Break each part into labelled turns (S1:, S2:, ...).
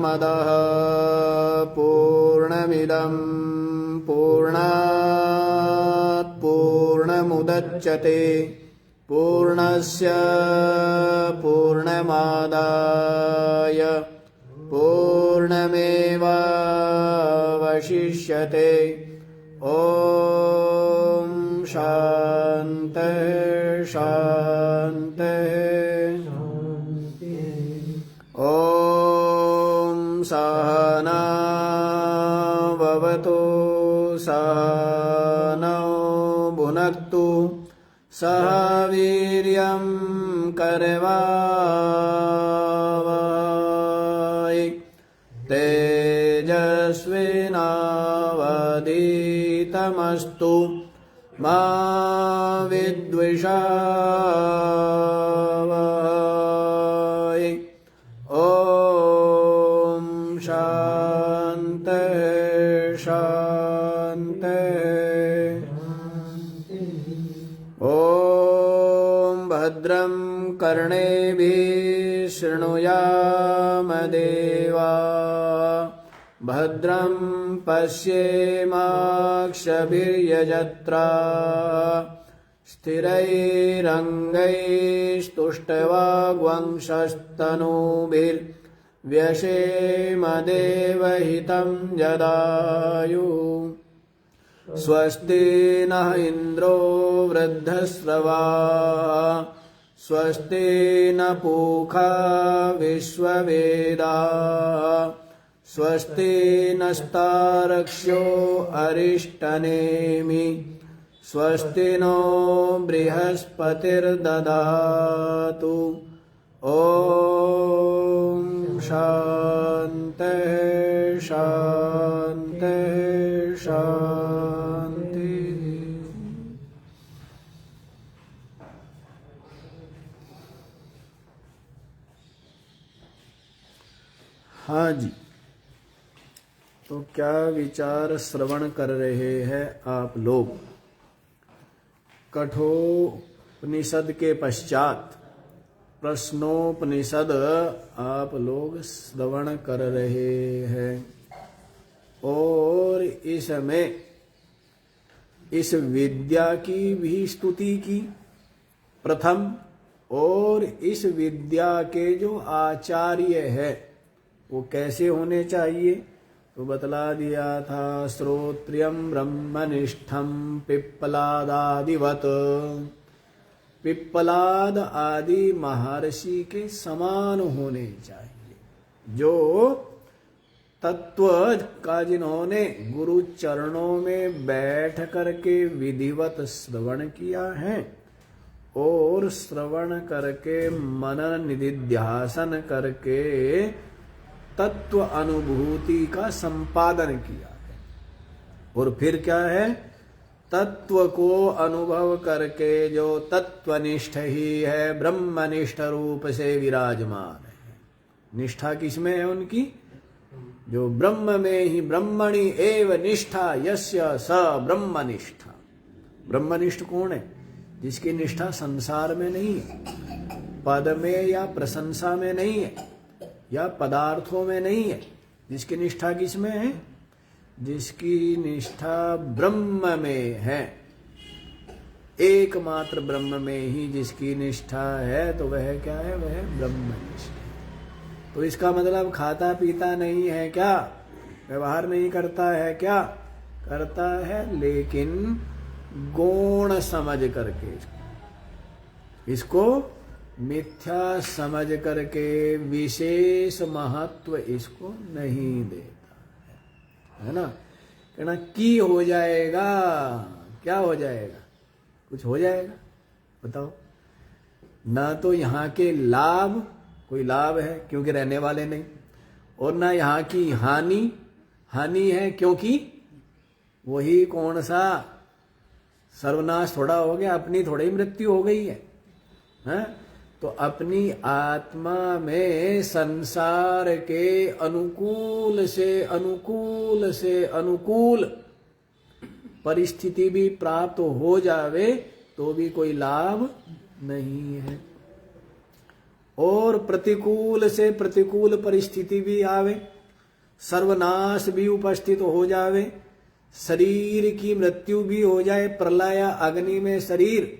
S1: पूर्णमदः पूर्णमिदं पूर्णात् पूर्णमुदच्यते पूर्णस्य पूर्णमादाय पूर्णमेवावशिष्यते। ॐ शान्तिः शान्तिः। ॐ सहना भवतु सहनौ भुनक्तु सह वीर्यं करवावहै तेजस्विनावधीतमस्तु मा विद्विषावहै। ॐ शान्तिः शान्तिः। ॐ भद्रं कर्णेभिः शृणुयाम देवा भद्रं पश्येमाक्षभिर्यजत्रा स्थिरैरङ्गैस्तुष्टवाग्वंशस्तनूभिर्व्यशेम देवहितं जदायुः। स्वस्ति नः इन्द्रो वृद्धश्रवाः स्वस्ति न पूषा विश्ववेदाः स्वस्ति नस्तार्क्ष्यो अरिष्टनेमिः स्वस्ति नो बृहस्पतिर्दधातु। ॐ शान्तिः शान्तिः शान्तिः। हाँ जी, तो क्या विचार श्रवण कर रहे हैं आप लोग? कठोपनिषद के पश्चात प्रश्नोपनिषद आप लोग श्रवण कर रहे हैं और इसमें इस विद्या की भी स्तुति की प्रथम, और इस विद्या के जो आचार्य है वो कैसे होने चाहिए तो बतला दिया था। श्रोत्रियम ब्रह्मनिष्ठम पिप्पलादादिवत, पिप्पलाद आदि महर्षि के समान होने चाहिए, जो तत्व का जिन्होंने गुरु चरणों में बैठ करके विधिवत श्रवण किया है और श्रवण करके मनन निधिध्यासन करके तत्व अनुभूति का संपादन किया है। और फिर क्या है, तत्व को अनुभव करके जो तत्वनिष्ठ ही है ब्रह्मनिष्ठ रूप से विराजमान है। निष्ठा किसमें है उनकी? जो ब्रह्म में ही, ब्रह्मणि एव निष्ठा यस्य स ब्रह्मनिष्ठा। ब्रह्मनिष्ठ कौन है? जिसकी निष्ठा संसार में नहीं है, पद में या प्रशंसा में नहीं है, या पदार्थों में नहीं है। जिसकी निष्ठा किसमें है? जिसकी निष्ठा ब्रह्म में है, एकमात्र ब्रह्म में ही जिसकी निष्ठा है, तो वह क्या है? वह ब्रह्मनिष्ठ है। तो इसका मतलब खाता पीता नहीं है क्या? व्यवहार नहीं करता है क्या? करता है, लेकिन गौण समझ करके, इसको मिथ्या समझ करके विशेष महत्व इसको नहीं देता है ना। कहना की हो जाएगा, क्या हो जाएगा? कुछ हो जाएगा? बताओ ना। तो यहाँ के लाभ, कोई लाभ है क्योंकि रहने वाले नहीं, और ना यहाँ की हानि, हानि है क्योंकि वही कौन सा सर्वनाश थोड़ा हो गया, अपनी थोड़ी मृत्यु हो गई है, हैं? तो अपनी आत्मा में संसार के अनुकूल से अनुकूल परिस्थिति भी प्राप्त हो जावे तो भी कोई लाभ नहीं है, और प्रतिकूल से प्रतिकूल परिस्थिति भी आवे सर्वनाश भी उपस्थित हो जावे, शरीर की मृत्यु भी हो जाए, प्रलय अग्नि में शरीर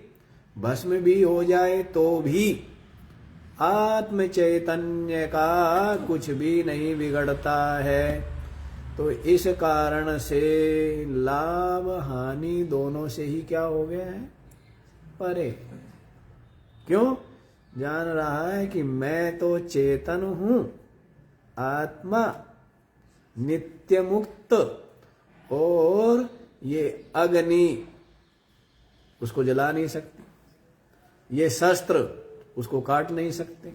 S1: भस्म भी हो जाए, तो भी आत्म चैतन्य का कुछ भी नहीं बिगड़ता है। तो इस कारण से लाभ हानि दोनों से ही क्या हो गया है, परे। क्यों? जान रहा है कि मैं तो चेतन हूं, आत्मा नित्य मुक्त, और ये अग्नि उसको जला नहीं सकती, ये शस्त्र उसको काट नहीं सकते,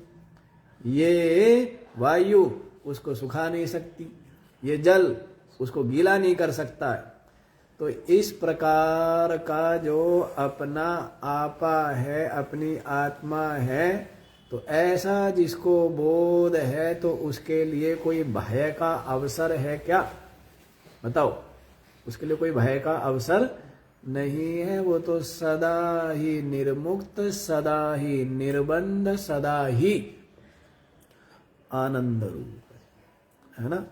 S1: ये वायु उसको सुखा नहीं सकती, ये जल उसको गीला नहीं कर सकता है। तो इस प्रकार का जो अपना आपा है, अपनी आत्मा है, तो ऐसा जिसको बोध है, तो उसके लिए कोई भय का अवसर है क्या? बताओ, उसके लिए कोई भय का अवसर नहीं है। वो तो सदा ही निर्मुक्त, सदा ही निर्बंध, सदा ही आनंद रूप है ना।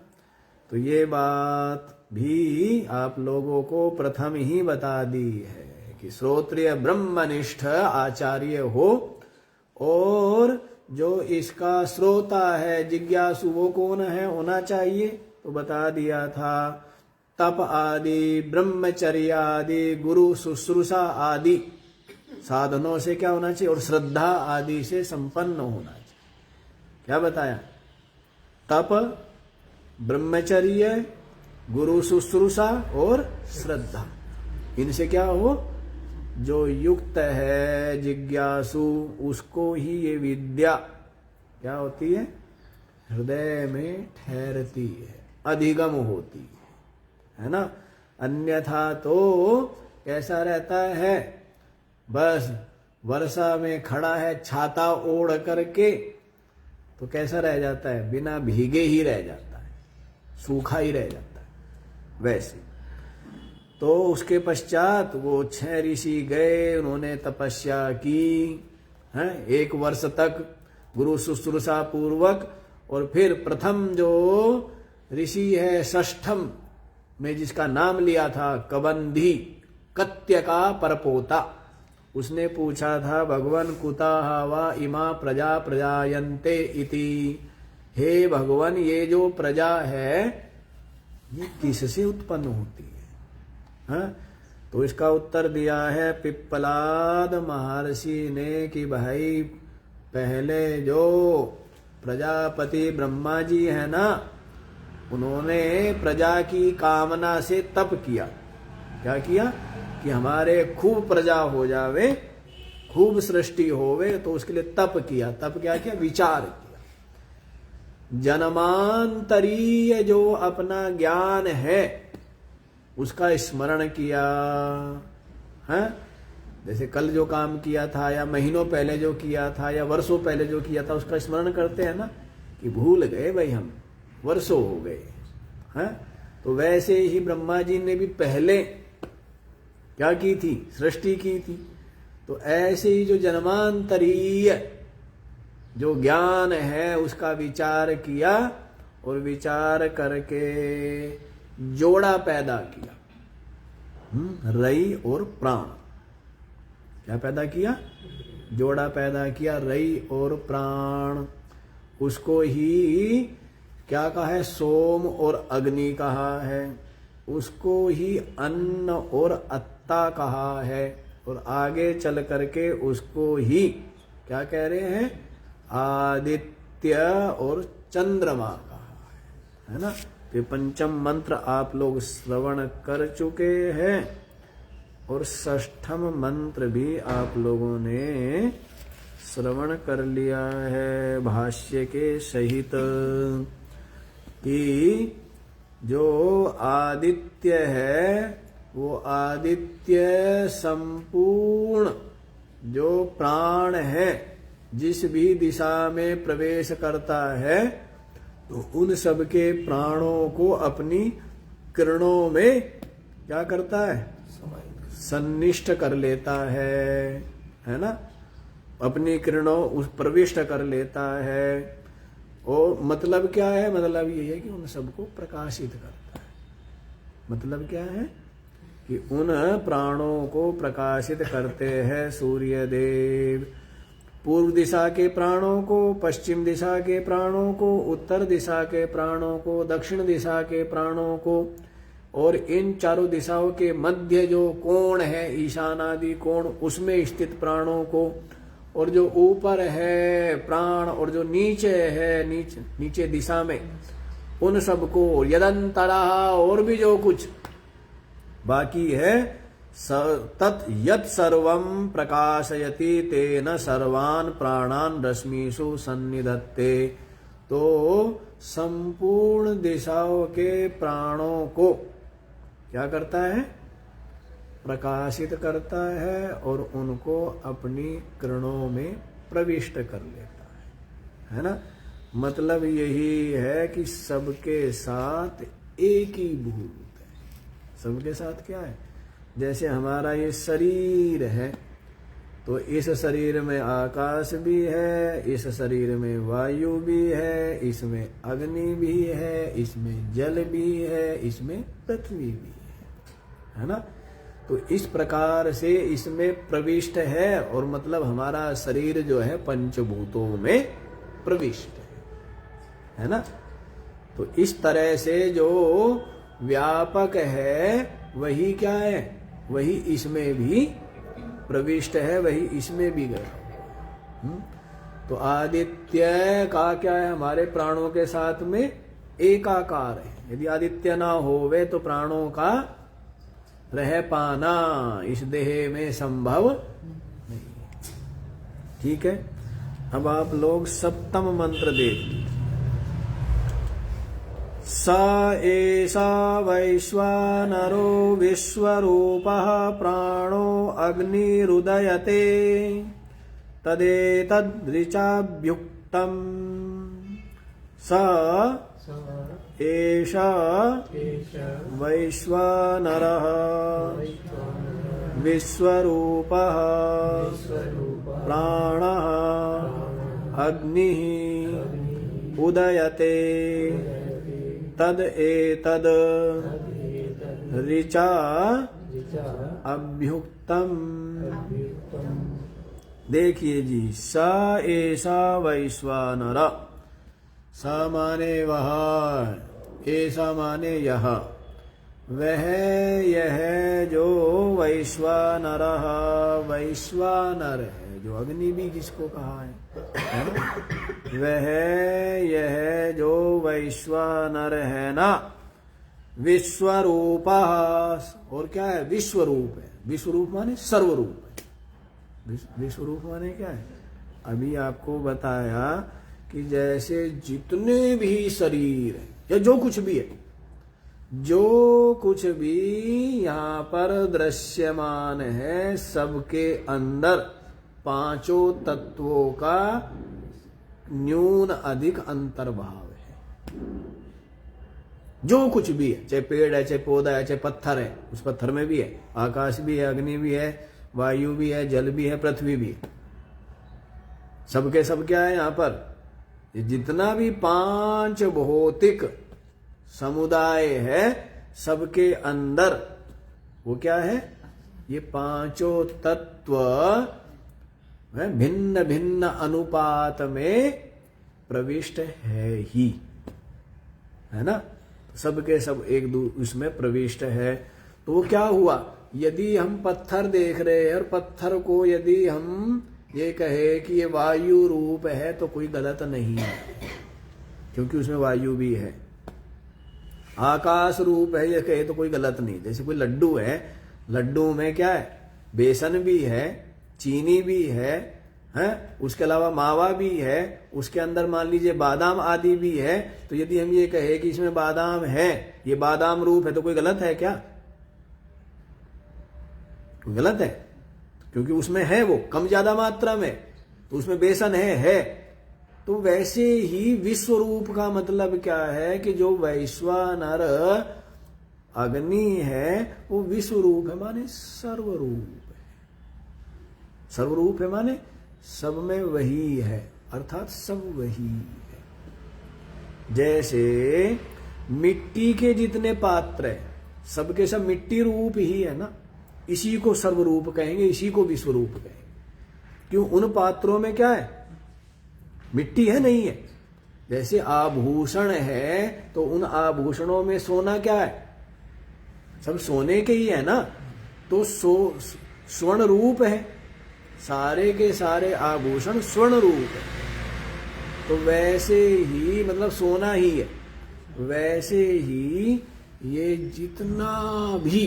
S1: तो ये बात भी आप लोगों को प्रथम ही बता दी है कि श्रोत्रिय ब्रह्मनिष्ठ आचार्य हो, और जो इसका श्रोता है, जिज्ञासु, वो कौन है होना चाहिए? तो बता दिया था, तप आदि, ब्रह्मचर्य आदि, गुरु शुश्रूषा आदि साधनों से क्या होना चाहिए, और श्रद्धा आदि से संपन्न होना चाहिए। क्या बताया? तप, ब्रह्मचर्य, गुरु शुश्रूषा और श्रद्धा, इनसे क्या हो, जो युक्त है जिज्ञासु, उसको ही ये विद्या क्या होती है, हृदय में ठहरती है, अधिगम होती है ना। अन्यथा तो कैसा रहता है, बस वर्षा में खड़ा है छाता ओढ़ करके, तो कैसा रह जाता है, बिना भीगे ही रह जाता है, सूखा ही रह जाता है। वैसे तो उसके पश्चात वो 6 ऋषि गए, उन्होंने तपस्या की है 1 वर्ष तक गुरु शुश्रूषा पूर्वक, और फिर प्रथम जो ऋषि है, षष्ठम में जिसका नाम लिया था कबंधी, कत्य का परपोता, उसने पूछा था, भगवन कुतः वा इमा प्रजा प्रजायन्ते इति, हे भगवान, ये जो प्रजा है ये किससे उत्पन्न होती है? हाँ? तो इसका उत्तर दिया है पिप्पलाद महर्षि ने कि भाई, पहले जो प्रजापति ब्रह्मा जी है ना, उन्होंने प्रजा की कामना से तप किया। क्या किया? कि हमारे खूब प्रजा हो जावे, खूब सृष्टि होवे, तो उसके लिए तप किया। तप क्या किया? विचार किया। जन्मांतरीय जो अपना ज्ञान है उसका स्मरण किया है। जैसे कल जो काम किया था, या महीनों पहले जो किया था, या वर्षों पहले जो किया था, उसका स्मरण करते हैं ना, कि भूल गए भाई, हम वर्षों हो गए हैं। तो वैसे ही ब्रह्मा जी ने भी पहले क्या की थी? सृष्टि की थी। तो ऐसे ही जो जन्मांतरीय जो ज्ञान है उसका विचार किया, और विचार करके जोड़ा पैदा किया, रई और प्राण। क्या पैदा किया? जोड़ा पैदा किया, रई और प्राण। उसको ही क्या कहा है? सोम और अग्नि कहा है। उसको ही अन्न और अत्ता कहा है। और आगे चल करके उसको ही क्या कह रहे हैं? आदित्य और चंद्रमा कहा है ना। ये पंचम मंत्र आप लोग श्रवण कर चुके हैं, और षष्ठम मंत्र भी आप लोगों ने श्रवण कर लिया है भाष्य के सहित, कि जो आदित्य है वो आदित्य संपूर्ण जो प्राण है, जिस भी दिशा में प्रवेश करता है, तो उन सब के प्राणों को अपनी किरणों में क्या करता है? सन्निष्ठ कर लेता है ना। अपनी किरणों उस प्रविष्ट कर लेता है। और मतलब क्या है? मतलब ये है कि उन सबको प्रकाशित करता है। मतलब क्या है? कि उन प्राणों को प्रकाशित करते हैं सूर्य देव। पूर्व दिशा के प्राणों को, पश्चिम दिशा के प्राणों को, उत्तर दिशा के प्राणों को, दक्षिण दिशा के प्राणों को, और इन चारों दिशाओं के मध्य जो कोण है, ईशान आदि कोण, उसमें स्थित प्राणों को, और जो ऊपर है प्राण और जो नीचे है, नीचे दिशा में, उन सबको, यदंतरा, और भी जो कुछ बाकी है, तत् यत् सर्वं प्रकाशयति तेन सर्वान् प्राणान् रश्मिषु सन्निधत्ते। तो संपूर्ण दिशाओं के प्राणों को क्या करता है? प्रकाशित करता है और उनको अपनी किरणों में प्रविष्ट कर लेता है ना? मतलब यही है कि सबके साथ एक ही भूत है। सबके साथ क्या है? जैसे हमारा ये शरीर है, तो इस शरीर में आकाश भी है, इस शरीर में वायु भी है, इसमें अग्नि भी है, इसमें जल भी है, इसमें पृथ्वी भी है ना? तो इस प्रकार से इसमें प्रविष्ट है, और मतलब हमारा शरीर जो है पंचभूतों में प्रविष्ट है ना? तो इस तरह से जो व्यापक है वही क्या है? वही इसमें भी प्रविष्ट है, वही इसमें भी गया। तो आदित्य का क्या है? हमारे प्राणों के साथ में एकाकार है। यदि आदित्य ना होवे तो प्राणों का रह पाना इस देह में संभव नहीं। ठीक है, अब आप लोग सप्तम मंत्र देख लीजिए। स एषा वैश्वानरो विश्वरूपः प्राणो अग्निरुदयते तदेतदृचाभ्युक्तम्। स एषा वैश्वानरः विश्वरूपः प्राणः अग्निः उदयते तद एतद ऋचा अभ्युक्तम। देखिए जी, स एषा वैश्वानर, स माने वह, ऐसा माने यह, वह यह जो वैश्वानर, वैश्वानर है जो अग्नि भी जिसको कहा है वह यह जो वैश्वानर है ना, विश्वरूप, और क्या है? विश्वरूप है। विश्वरूप माने सर्वरूप है। विश्वरूप माने क्या है? अभी आपको बताया कि जैसे जितने भी शरीर है या जो कुछ भी है, जो कुछ भी यहाँ पर दृश्यमान है, सबके अंदर पांचों तत्वों का न्यून अधिक अंतर्भाव है। जो कुछ भी है, चाहे पेड़ है, चाहे पौधा है, चाहे पत्थर है, उस पत्थर में भी है, आकाश भी है, अग्नि भी है, वायु भी है, जल भी है, पृथ्वी भी है। सबके सब क्या है यहाँ पर? जितना भी पांच भौतिक समुदाय है, सबके अंदर वो क्या है? ये पांचों तत्व भिन्न भिन्न अनुपात में प्रविष्ट है ही, है ना? सबके सब एक उसमें प्रविष्ट है। तो वो क्या हुआ? यदि हम पत्थर देख रहे हैं और पत्थर को यदि हम ये कहे कि ये वायु रूप है तो कोई गलत नहीं है, क्योंकि उसमें वायु भी है। आकाश रूप है ये कहे तो कोई गलत नहीं। जैसे कोई लड्डू है, लड्डू में क्या है? बेसन भी है, चीनी भी है, उसके अलावा मावा भी है, उसके अंदर मान लीजिए बादाम आदि भी है। तो यदि हम ये कहे कि इसमें बादाम है, ये बादाम रूप है, तो कोई गलत है क्या? कोई गलत है? क्योंकि उसमें है वो कम ज्यादा मात्रा में, तो उसमें बेसन है। तो वैसे ही विश्व रूप का मतलब क्या है कि जो वैश्वानर अग्नि है वो विश्व रूप है, माने सर्वरूप है। सर्वरूप है माने सब में वही है, अर्थात सब वही है। जैसे मिट्टी के जितने पात्र है सबके सब मिट्टी रूप ही है ना, इसी को सर्वरूप कहेंगे, इसी को विश्वरूप कहेंगे। क्यों? उन पात्रों में क्या है? मिट्टी है नहीं है। जैसे आभूषण है तो उन आभूषणों में सोना क्या है? सब सोने के ही है ना, तो स्वर्ण रूप है, सारे के सारे आभूषण स्वर्ण रूप है। तो वैसे ही मतलब सोना ही है, वैसे ही ये जितना भी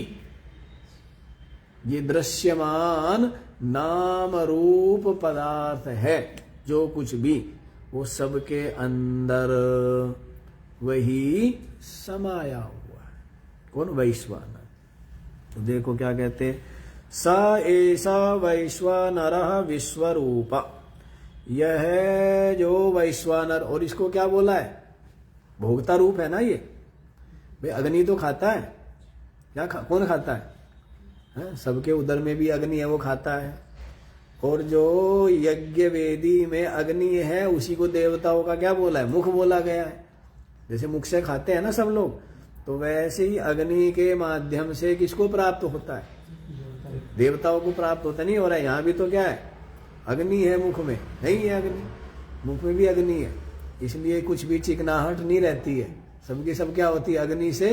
S1: ये दृश्यमान नाम रूप पदार्थ है, जो कुछ भी, वो सबके अंदर वही समाया हुआ है। कौन? वैश्वानर। तो देखो क्या कहते, स एसा वैश्वानरः विश्वरूप। यह जो वैश्वानर, और इसको क्या बोला है? भोक्ता रूप है ना ये। भाई अग्नि तो खाता है, क्या कौन खाता है? सबके उदर में भी अग्नि है, वो खाता है। और जो यज्ञ वेदी में अग्नि है उसी को देवताओं का क्या बोला है? मुख बोला गया है। जैसे मुख से खाते हैं ना सब लोग, तो वैसे ही अग्नि के माध्यम से किसको प्राप्त होता है? देवताओं को प्राप्त होता नहीं हो रहा है। यहाँ भी तो क्या है? अग्नि है, मुख में नहीं है अग्नि, मुख में भी अग्नि है, इसलिए कुछ भी चिकनाहट नहीं रहती है। सबकी सब क्या होती है? अग्नि से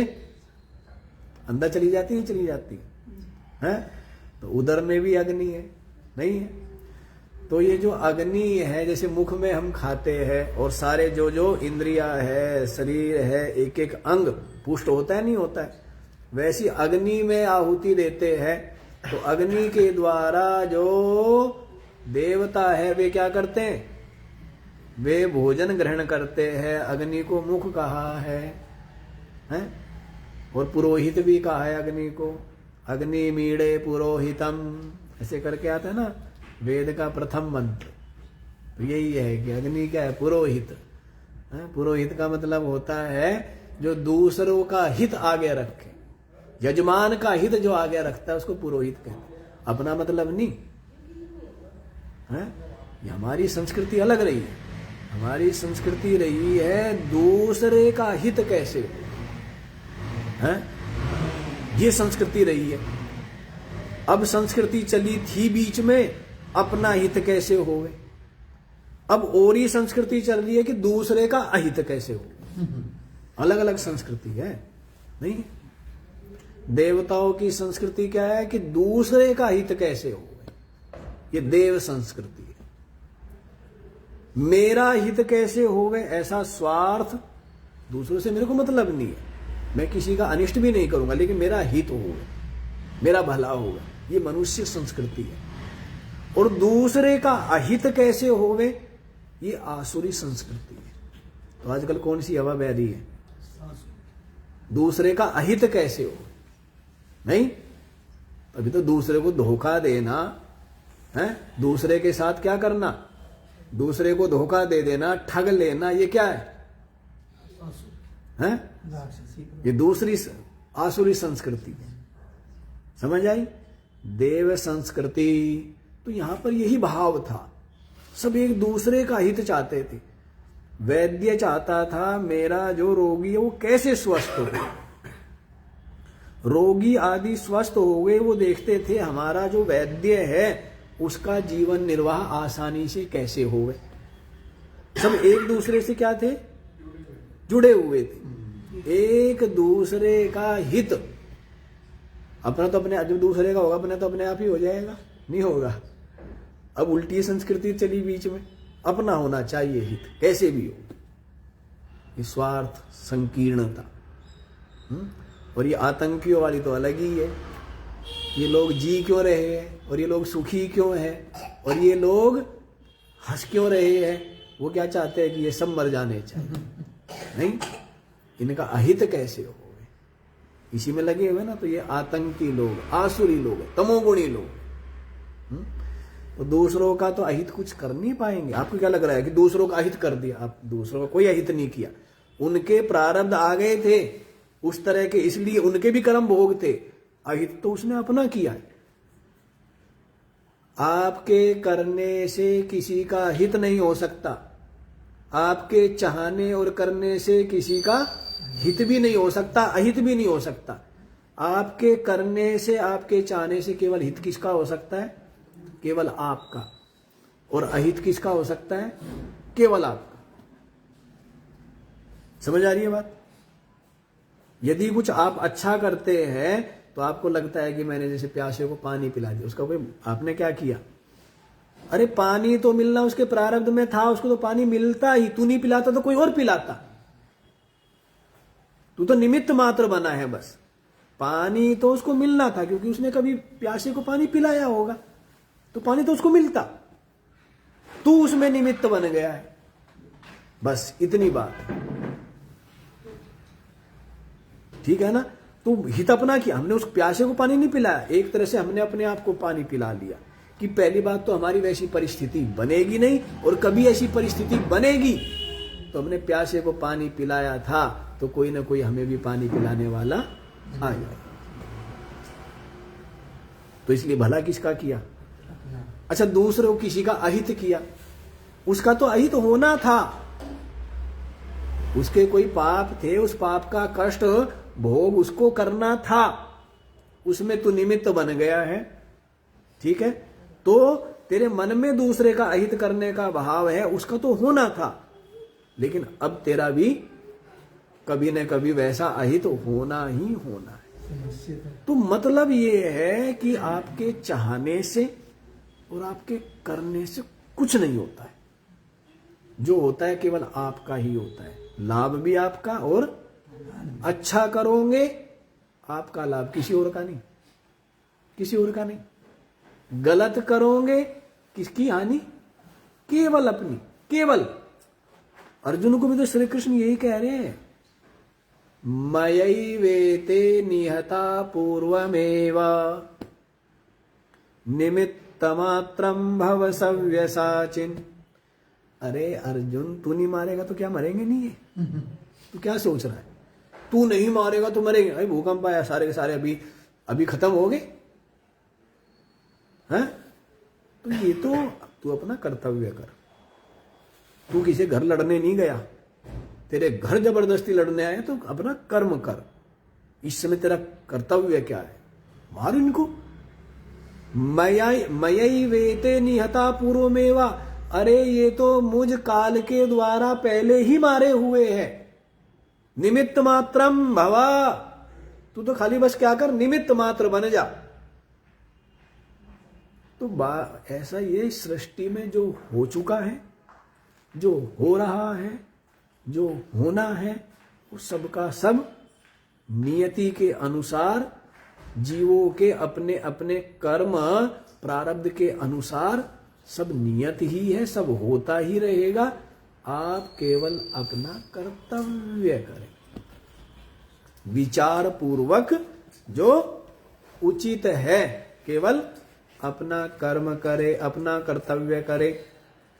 S1: अंदर चली जाती है, चली जाती है। तो उदर में भी अग्नि है नहीं है। तो ये जो अग्नि है, जैसे मुख में हम खाते हैं और सारे जो जो इंद्रिया है, शरीर है, एक एक अंग पुष्ट होता है नहीं होता है, वैसी अग्नि में आहुति देते हैं। तो अग्नि के द्वारा जो देवता है वे क्या करते हैं? वे भोजन ग्रहण करते हैं। अग्नि को मुख कहा है, और पुरोहित भी कहा है अग्नि को। अग्नि मीड़े पुरोहितम, ऐसे करके आता है ना वेद का प्रथम मंत्र। तो यही है कि अग्नि क्या है? पुरोहित। पुरोहित का मतलब होता है जो दूसरों का हित आगे रखे, यजमान का हित जो आगे रखता है उसको पुरोहित कहते हैं। अपना मतलब नहीं है। ये हमारी संस्कृति अलग रही है। हमारी संस्कृति रही है दूसरे का हित कैसे है, ये संस्कृति रही है। अब संस्कृति चली थी बीच में अपना हित कैसे होवे। अब और ही संस्कृति चल रही है कि दूसरे का अहित कैसे हो। अलग अलग संस्कृति है नहीं। देवताओं की संस्कृति क्या है कि दूसरे का हित कैसे हो, ये देव संस्कृति है। मेरा हित कैसे होवे, ऐसा स्वार्थ, दूसरों से मेरे को मतलब नहीं है, मैं किसी का अनिष्ट भी नहीं करूंगा, लेकिन मेरा हित होगा, मेरा भला होगा, ये मनुष्य संस्कृति है। और दूसरे का अहित कैसे होवे, ये आसुरी संस्कृति है। तो आजकल कौन सी हवा बह रही है? दूसरे का अहित कैसे हो, नहीं। अभी तो दूसरे को धोखा देना है, दूसरे के साथ क्या करना, दूसरे को धोखा दे देना, ठग लेना, ये क्या है? ये दूसरी आसुरी संस्कृति है। समझ आई? देव संस्कृति, तो यहां पर यही भाव था। सब एक दूसरे का हित चाहते थे। वैद्य चाहता था मेरा जो रोगी है वो कैसे स्वस्थ हो, रोगी आदि स्वस्थ हो गए, वो देखते थे हमारा जो वैद्य है उसका जीवन निर्वाह आसानी से कैसे होवे। सब एक दूसरे से क्या थे? जुड़े हुए थे। एक दूसरे का हित, अपना तो अपने, जब दूसरे का होगा अपने तो अपने आप ही हो जाएगा, नहीं होगा। अब उल्टी संस्कृति चली बीच में, अपना होना चाहिए हित कैसे भी हो। स्वार्थ, संकीर्णता, और ये आतंकियों वाली तो अलग ही है। ये लोग जी क्यों रहे हैं, और ये लोग सुखी क्यों हैं, और ये लोग हंस क्यों रहे हैं, वो क्या चाहते हैं कि ये सब मर जाने चाहिए, नहीं, इनका अहित कैसे हो, इसी में लगे हुए ना। तो ये आतंकी लोग, आसुरी लोग, तमोगुणी लोग। तो दूसरों का तो अहित कुछ कर नहीं पाएंगे। आपको क्या लग रहा है कि दूसरों का अहित कर दिया? आप दूसरों का कोई अहित नहीं किया। उनके प्रारब्ध आ गए थे उस तरह के, इसलिए उनके भी कर्म भोग थे। अहित तो उसने अपना किया है। आपके करने से किसी का हित नहीं हो सकता। आपके चाहने और करने से किसी का हित भी नहीं हो सकता, अहित भी नहीं हो सकता। आपके करने से, आपके चाहने से केवल हित किसका हो सकता है? केवल आपका। और अहित किसका हो सकता है? केवल आपका। समझ आ रही है बात? यदि कुछ आप अच्छा करते हैं तो आपको लगता है कि मैंने जैसे प्यासे को पानी पिला दिया, उसका कोई, आपने क्या किया? अरे पानी तो मिलना उसके प्रारब्ध में था, उसको तो पानी मिलता ही, तू नहीं पिलाता तो कोई और पिलाता, तू तो निमित्त मात्र बना है बस। पानी तो उसको मिलना था क्योंकि उसने कभी प्यासे को पानी पिलाया होगा, तो पानी तो उसको मिलता, तू उसमें निमित्त बन गया है, बस इतनी बात। ठीक है ना? तो हित अपना किया, हमने उस प्यासे को पानी नहीं पिलाया, एक तरह से हमने अपने आप को पानी पिला लिया। कि पहली बात तो हमारी वैसी परिस्थिति बनेगी नहीं, और कभी ऐसी परिस्थिति बनेगी तो हमने प्यासे को पानी पिलाया था तो कोई ना कोई हमें भी पानी पिलाने वाला आ जाए। तो इसलिए भला किसका किया? अच्छा, दूसरे को किसी का अहित किया, उसका तो अहित होना था, उसके कोई पाप थे, उस पाप का कष्ट भोग उसको करना था, उसमें तू निमित्त बन गया है। ठीक है? तो तेरे मन में दूसरे का अहित करने का भाव है, उसका तो होना था, लेकिन अब तेरा भी कभी न कभी वैसा अहित होना ही होना है। तो मतलब ये है कि आपके चाहने से और आपके करने से कुछ नहीं होता है, जो होता है केवल आपका ही होता है। लाभ भी आपका, और अच्छा करोगे आपका लाभ, किसी और का नहीं, किसी और का नहीं। गलत करोगे किसकी हानि? केवल अपनी, केवल। अर्जुन को भी तो श्री कृष्ण यही कह रहे हैं, मयैवेते निहता पूर्वमेव निमित्तमात्रं भव सव्यसाचिन्। अरे अर्जुन, तू नहीं मारेगा तो क्या मरेंगे नहीं है? तू क्या सोच रहा है? तू नहीं मारेगा तो मरेंगे? भाई भूकंप आया, सारे के सारे अभी खत्म हो गए हैं? तो ये तो तू अपना कर्तव्य कर। तू किसी घर लड़ने नहीं गया, तेरे घर जबरदस्ती लड़ने आए, तो अपना कर्म कर। इस समय तेरा कर्तव्य क्या है? मार इनको। मयैवेते निहता पूर्वमेवा। अरे ये तो मुझ काल के द्वारा पहले ही मारे हुए हैं। निमित्त मात्रम भवा। तू तो खाली बस क्या कर? निमित्त मात्र बन जा। तो ऐसा ये सृष्टि में जो हो चुका है, जो हो रहा है, जो होना है, वो सबका सब नियति के अनुसार, जीवों के अपने अपने कर्म प्रारब्ध के अनुसार सब नियत ही है, सब होता ही रहेगा। आप केवल अपना कर्तव्य करें, विचार पूर्वक जो उचित है, केवल अपना कर्म करे, अपना कर्तव्य करे।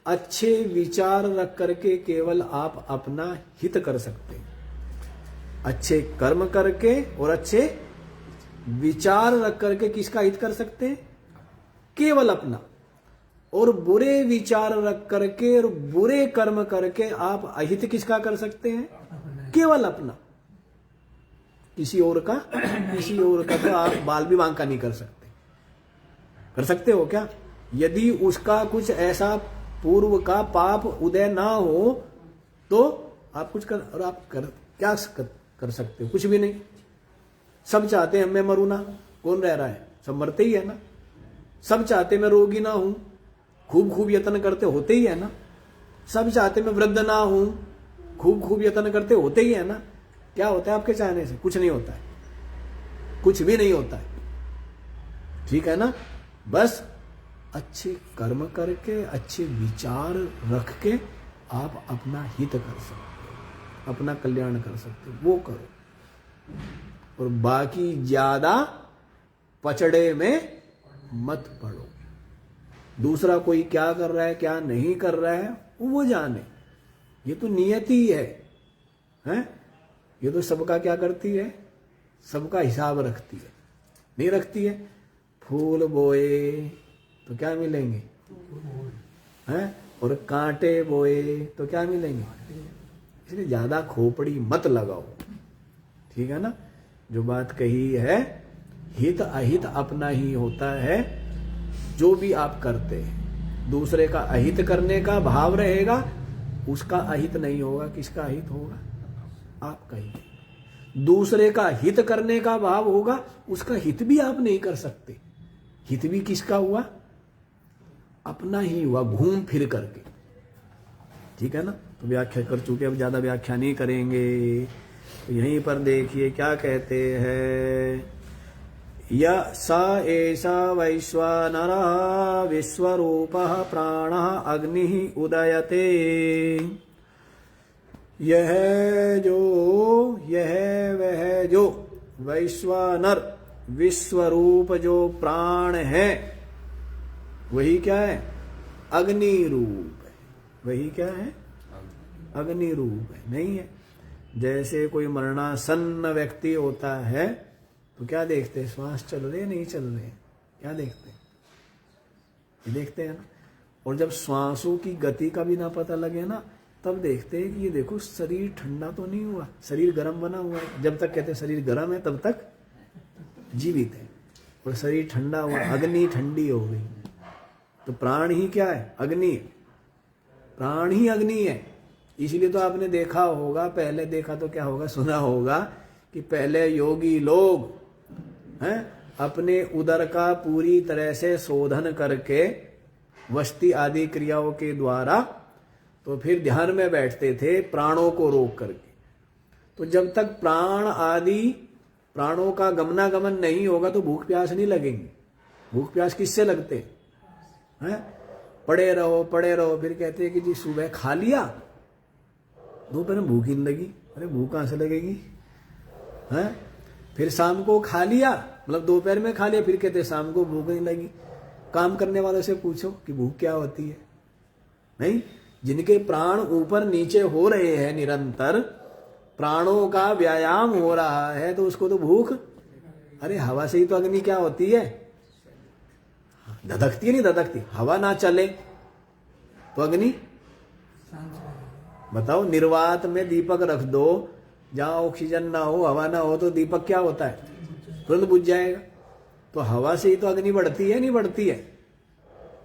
S1: अच्छे विचार रख करके केवल आप अपना हित कर सकते हैं। अच्छे कर्म करके और अच्छे विचार रख करके किसका हित कर सकते हैं? केवल अपना। और बुरे विचार रख करके और बुरे कर्म करके आप अहित किसका कर सकते हैं? केवल अपना। किसी और का तो आप बाल भी बांका नहीं कर सकते। कर सकते हो क्या? यदि उसका कुछ ऐसा पूर्व का पाप उदय ना हो तो आप कुछ कर, और आप क्या कर सकते हो? कुछ भी नहीं। सब चाहते हैं मैं मरूं ना, कौन रह रहा है? सब मरते ही है ना। सब चाहते मैं रोगी ना हूं, खूब यत्न करते होते ही है ना। सब चाहते मैं वृद्ध ना हूं, खूब यत्न करते होते ही है ना। क्या होता है आपके चाहने से? कुछ नहीं होता है, कुछ भी नहीं होता है। ठीक है ना? बस अच्छे कर्म करके, अच्छे विचार रख के आप अपना हित कर सकते हो, अपना कल्याण कर सकते हो, वो करो। और बाकी ज्यादा पचड़े में मत पड़ो। दूसरा कोई क्या कर रहा है, क्या नहीं कर रहा है, वो जाने। ये तो नियति है, हैं? ये तो सबका क्या करती है? सबका हिसाब रखती है। नहीं रखती है? फूल बोए तो क्या मिलेंगे? हैं? और कांटे बोए तो क्या मिलेंगे। इसलिए ज्यादा खोपड़ी मत लगाओ, ठीक है ना। जो बात कही है, हित अहित अपना ही होता है। जो भी आप करते हैं, दूसरे का अहित करने का भाव रहेगा, उसका अहित नहीं होगा। किसका अहित होगा? आपका ही। दूसरे का हित करने का भाव होगा, उसका हित भी आप नहीं कर सकते। हित भी किसका हुआ? अपना ही हुआ, घूम फिर करके, ठीक है ना। तो व्याख्या कर चुके, अब ज्यादा व्याख्या नहीं करेंगे। तो यहीं पर देखिए क्या कहते हैं, य स एषा वैश्वानरः विश्वरूपः प्राणः अग्निः उदयते। यह वह जो वैश्वानर विश्वरूप जो प्राण है, वही क्या है? अग्नि रूप है। वही क्या है? अग्नि रूप है। नहीं है, जैसे कोई मरणासन्न व्यक्ति होता है तो क्या देखते हैं? श्वास चल रहे नहीं चल रहे, क्या देखते हैं? ये देखते हैं ना। और जब श्वासों की गति का भी ना पता लगे ना, तब देखते हैं कि ये देखो शरीर ठंडा तो नहीं हुआ, शरीर गर्म बना हुआ है। जब तक कहते हैं शरीर गर्म है तब तक जीवित है, और शरीर ठंडा हुआ, अग्नि ठंडी हो गई। तो प्राण ही क्या है? अग्नि। प्राण ही अग्नि है। इसलिए तो आपने देखा होगा, पहले देखा तो क्या होगा, सुना होगा कि पहले योगी लोग हैं अपने उदर का पूरी तरह से शोधन करके वस्ती आदि क्रियाओं के द्वारा तो फिर ध्यान में बैठते थे, प्राणों को रोक करके। तो जब तक प्राण आदि प्राणों का गमनागमन नहीं होगा तो भूख प्यास नहीं लगेंगी। भूख प्यास किससे लगते हैं? पड़े रहो पड़े रहो, फिर कहते हैं कि जी सुबह खा लिया, दोपहर में भूख ही नहीं लगी। अरे भूख कहां से लगेगी? है? फिर शाम को खा लिया, मतलब दोपहर में खा लिया, फिर कहते शाम को भूख नहीं लगी। काम करने वालों से पूछो कि भूख क्या होती है। नहीं, जिनके प्राण ऊपर नीचे हो रहे हैं निरंतर, प्राणों का व्यायाम हो रहा है, तो उसको तो भूख, अरे हवा से ही तो अग्नि क्या होती है? धधकती है नहीं धधकती? हवा ना चले तो अग्नि, बताओ, निर्वात में दीपक रख दो, जहां ऑक्सीजन ना हो, हवा ना हो, तो दीपक क्या होता है? तुरंत बुझ जाएगा। तो हवा से ही तो अग्नि बढ़ती है, नहीं बढ़ती है?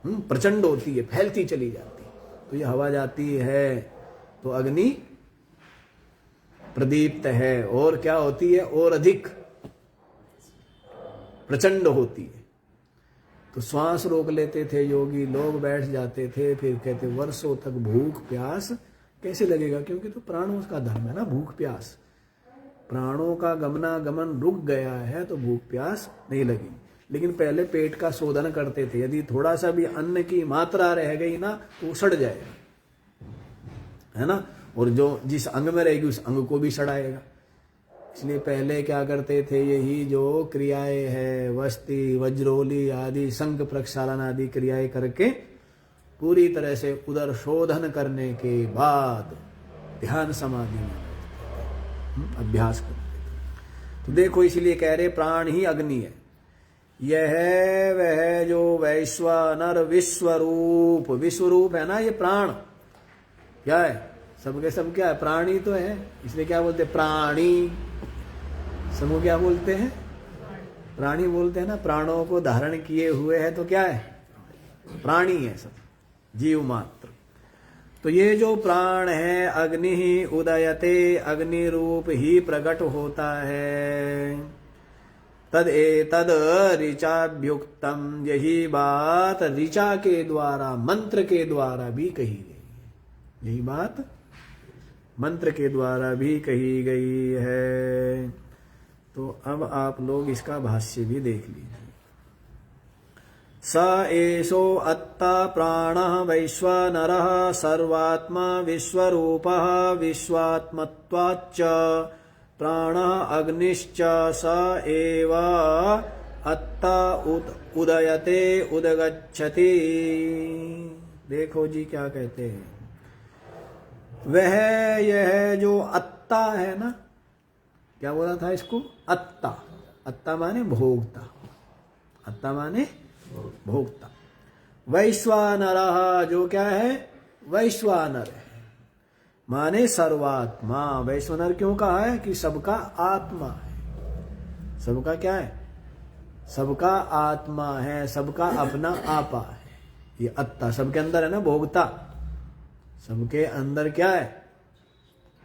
S1: प्रचंड होती है, फैलती चली जाती है। तो ये हवा जाती है तो अग्नि प्रदीप्त है, और क्या होती है? और अधिक प्रचंड होती है। तो श्वास रोक लेते थे योगी लोग, बैठ जाते थे, फिर कहते वर्षों तक भूख प्यास कैसे लगेगा? क्योंकि तो प्राणों का धर्म है ना भूख प्यास। प्राणों का गमनागमन रुक गया है तो भूख प्यास नहीं लगी। लेकिन पहले पेट का शोधन करते थे, यदि थोड़ा सा भी अन्न की मात्रा रह गई ना तो सड़ जाएगा, है ना। और जो जिस अंग में रहेगी उस अंग को भी सड़ाएगा। इसलिए पहले क्या करते थे, यही जो क्रियाएं है, वस्ती वज्रोली आदि शंख प्रक्षालन आदि क्रियाएं करके पूरी तरह से उदर शोधन करने के बाद ध्यान समाधि में अभ्यास करते थे। तो देखो, इसलिए कह रहे प्राण ही अग्नि है। यह वह जो वैश्वानर विश्वरूप, विश्वरूप है ना ये प्राण, क्या है? सबके सब क्या है? प्राणी तो है। इसलिए क्या बोलते हैं? प्राणी। सबको क्या बोलते हैं? प्राणी बोलते हैं ना। प्राणों को धारण किए हुए है तो क्या है? प्राणी है, सब जीव मात्र। तो ये जो प्राण है, अग्नि ही उदयते, अग्नि रूप ही प्रकट होता है। तद एतद ऋचाभ्युक्तम, यही बात ऋचा के द्वारा, मंत्र के द्वारा भी कही गई है। यही बात मंत्र के द्वारा भी कही गई है। तो अब आप लोग इसका भाष्य भी देख लीजिए। स एषो अत्ता प्राणः वैश्वानरः सर्वात्मा विश्वरूपः विश्वात्मत्वाच्च प्राणः अग्निश्च स एव अत्ता उदयते उदगच्छति। देखो जी क्या कहते हैं, वह यह जो अत्ता है ना, क्या बोला था इसको? अत्ता। अत्ता माने भोक्ता, अत्ता माने भोक्ता। वैश्वानरः जो क्या है? वैश्वानर है, माने सर्वात्मा। वैश्वानर क्यों कहा है? कि सबका आत्मा है। सबका क्या है? सबका आत्मा है, सबका अपना आपा है। ये अत्ता सबके अंदर है ना, भोगता। सबके अंदर क्या है?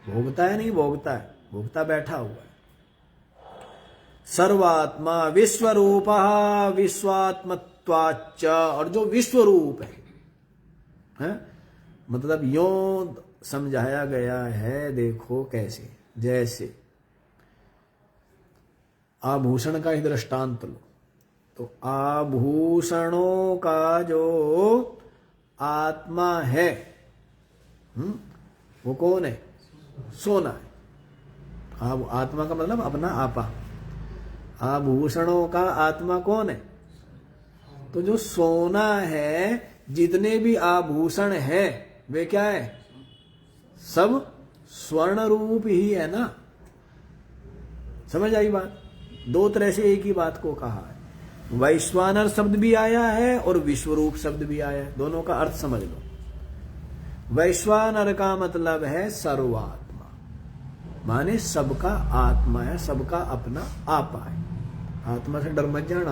S1: भोगता है, नहीं भोगता है, भोगता बैठा हुआ है। सर्वात्मा विश्वरूप विश्वात्मत्वाच्च, और जो विश्वरूप है? मतलब यों समझाया गया है, देखो कैसे, जैसे आभूषण का ही दृष्टांत लो, तो आभूषणों का जो आत्मा है, वो कौन है? सोना है। आत्मा का मतलब अपना आपा। आभूषणों का आत्मा कौन है? तो जो सोना है, जितने भी आभूषण है वे क्या है? सब स्वर्ण रूप ही है ना। समझ आई बात? दो तरह से एक ही बात को कहा है। वैश्वानर शब्द भी आया है और विश्वरूप शब्द भी आया है, दोनों का अर्थ समझ लो। वैश्वानर का मतलब है सर्वात्मा, माने सबका आत्मा है, सबका अपना आपा है। आत्मा से डर मत जाना,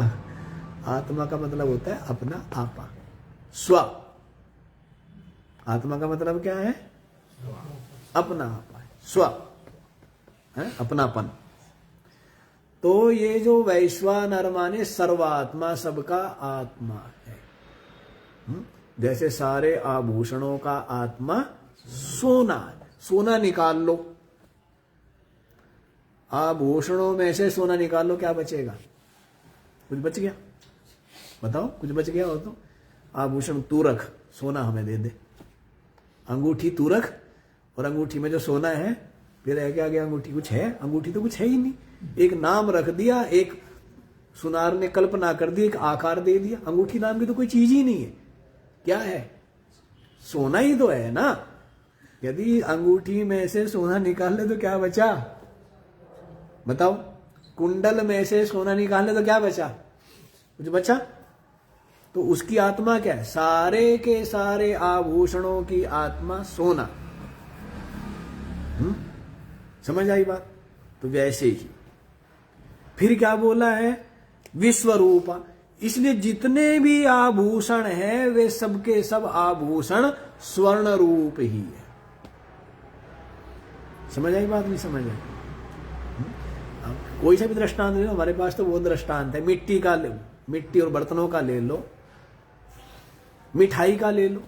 S1: आत्मा का मतलब होता है अपना आपा, स्व। आत्मा का मतलब क्या है? अपना आपा है, स्व है, अपनापन। तो ये जो वैश्वानर माने सर्वात्मा, सबका आत्मा है। जैसे सारे आभूषणों का आत्मा सोना है। सोना निकाल लो, आभूषणों में से सोना निकाल लो, क्या बचेगा? कुछ बच गया? बताओ, कुछ बच गया हो तो? आभूषण तू रख, सोना हमें दे दे। अंगूठी तू रख, और अंगूठी में जो सोना है, फिर है क्या? अंगूठी कुछ है? अंगूठी तो कुछ है ही नहीं। एक नाम रख दिया, एक सुनार ने कल्पना कर दी, एक आकार दे दिया। अंगूठी नाम की तो कोई चीज ही नहीं है। क्या है? सोना ही तो है ना। यदि अंगूठी में से सोना निकाल ले तो क्या बचा? बताओ। कुंडल में से सोना निकाल ले तो क्या बचा? कुछ बचा? तो उसकी आत्मा क्या है? सारे के सारे आभूषणों की आत्मा सोना। समझ आई बात? तो वैसे ही फिर क्या बोला है? विश्वरूपा। इसलिए जितने भी आभूषण हैं वे सबके सब आभूषण स्वर्ण रूप ही है। समझ आई बात? नहीं समझ आई? कोई सा भी दृष्टांत ले लो, हमारे पास तो वो दृष्टांत है। मिट्टी का ले, मिट्टी और बर्तनों का ले लो, मिठाई का ले लो।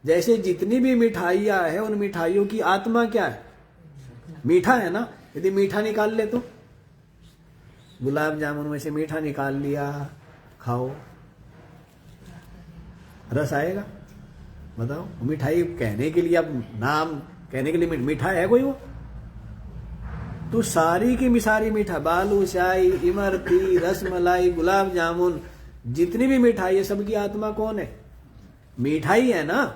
S1: जैसे जितनी भी मिठाइयां हैं, उन मिठाइयों की आत्मा क्या है? मीठा है ना। यदि मीठा निकाल ले तो, गुलाब जामुन में से मीठा निकाल लिया, खाओ, रस आएगा? बताओ। मिठाई कहने के लिए, अब नाम कहने के लिए मीठा है कोई वो? तो सारी की सारी मीठा, बालूशाही, इमरती, रसमलाई, गुलाब जामुन, जितनी भी मिठाई है, सबकी आत्मा कौन है? मिठाई है ना।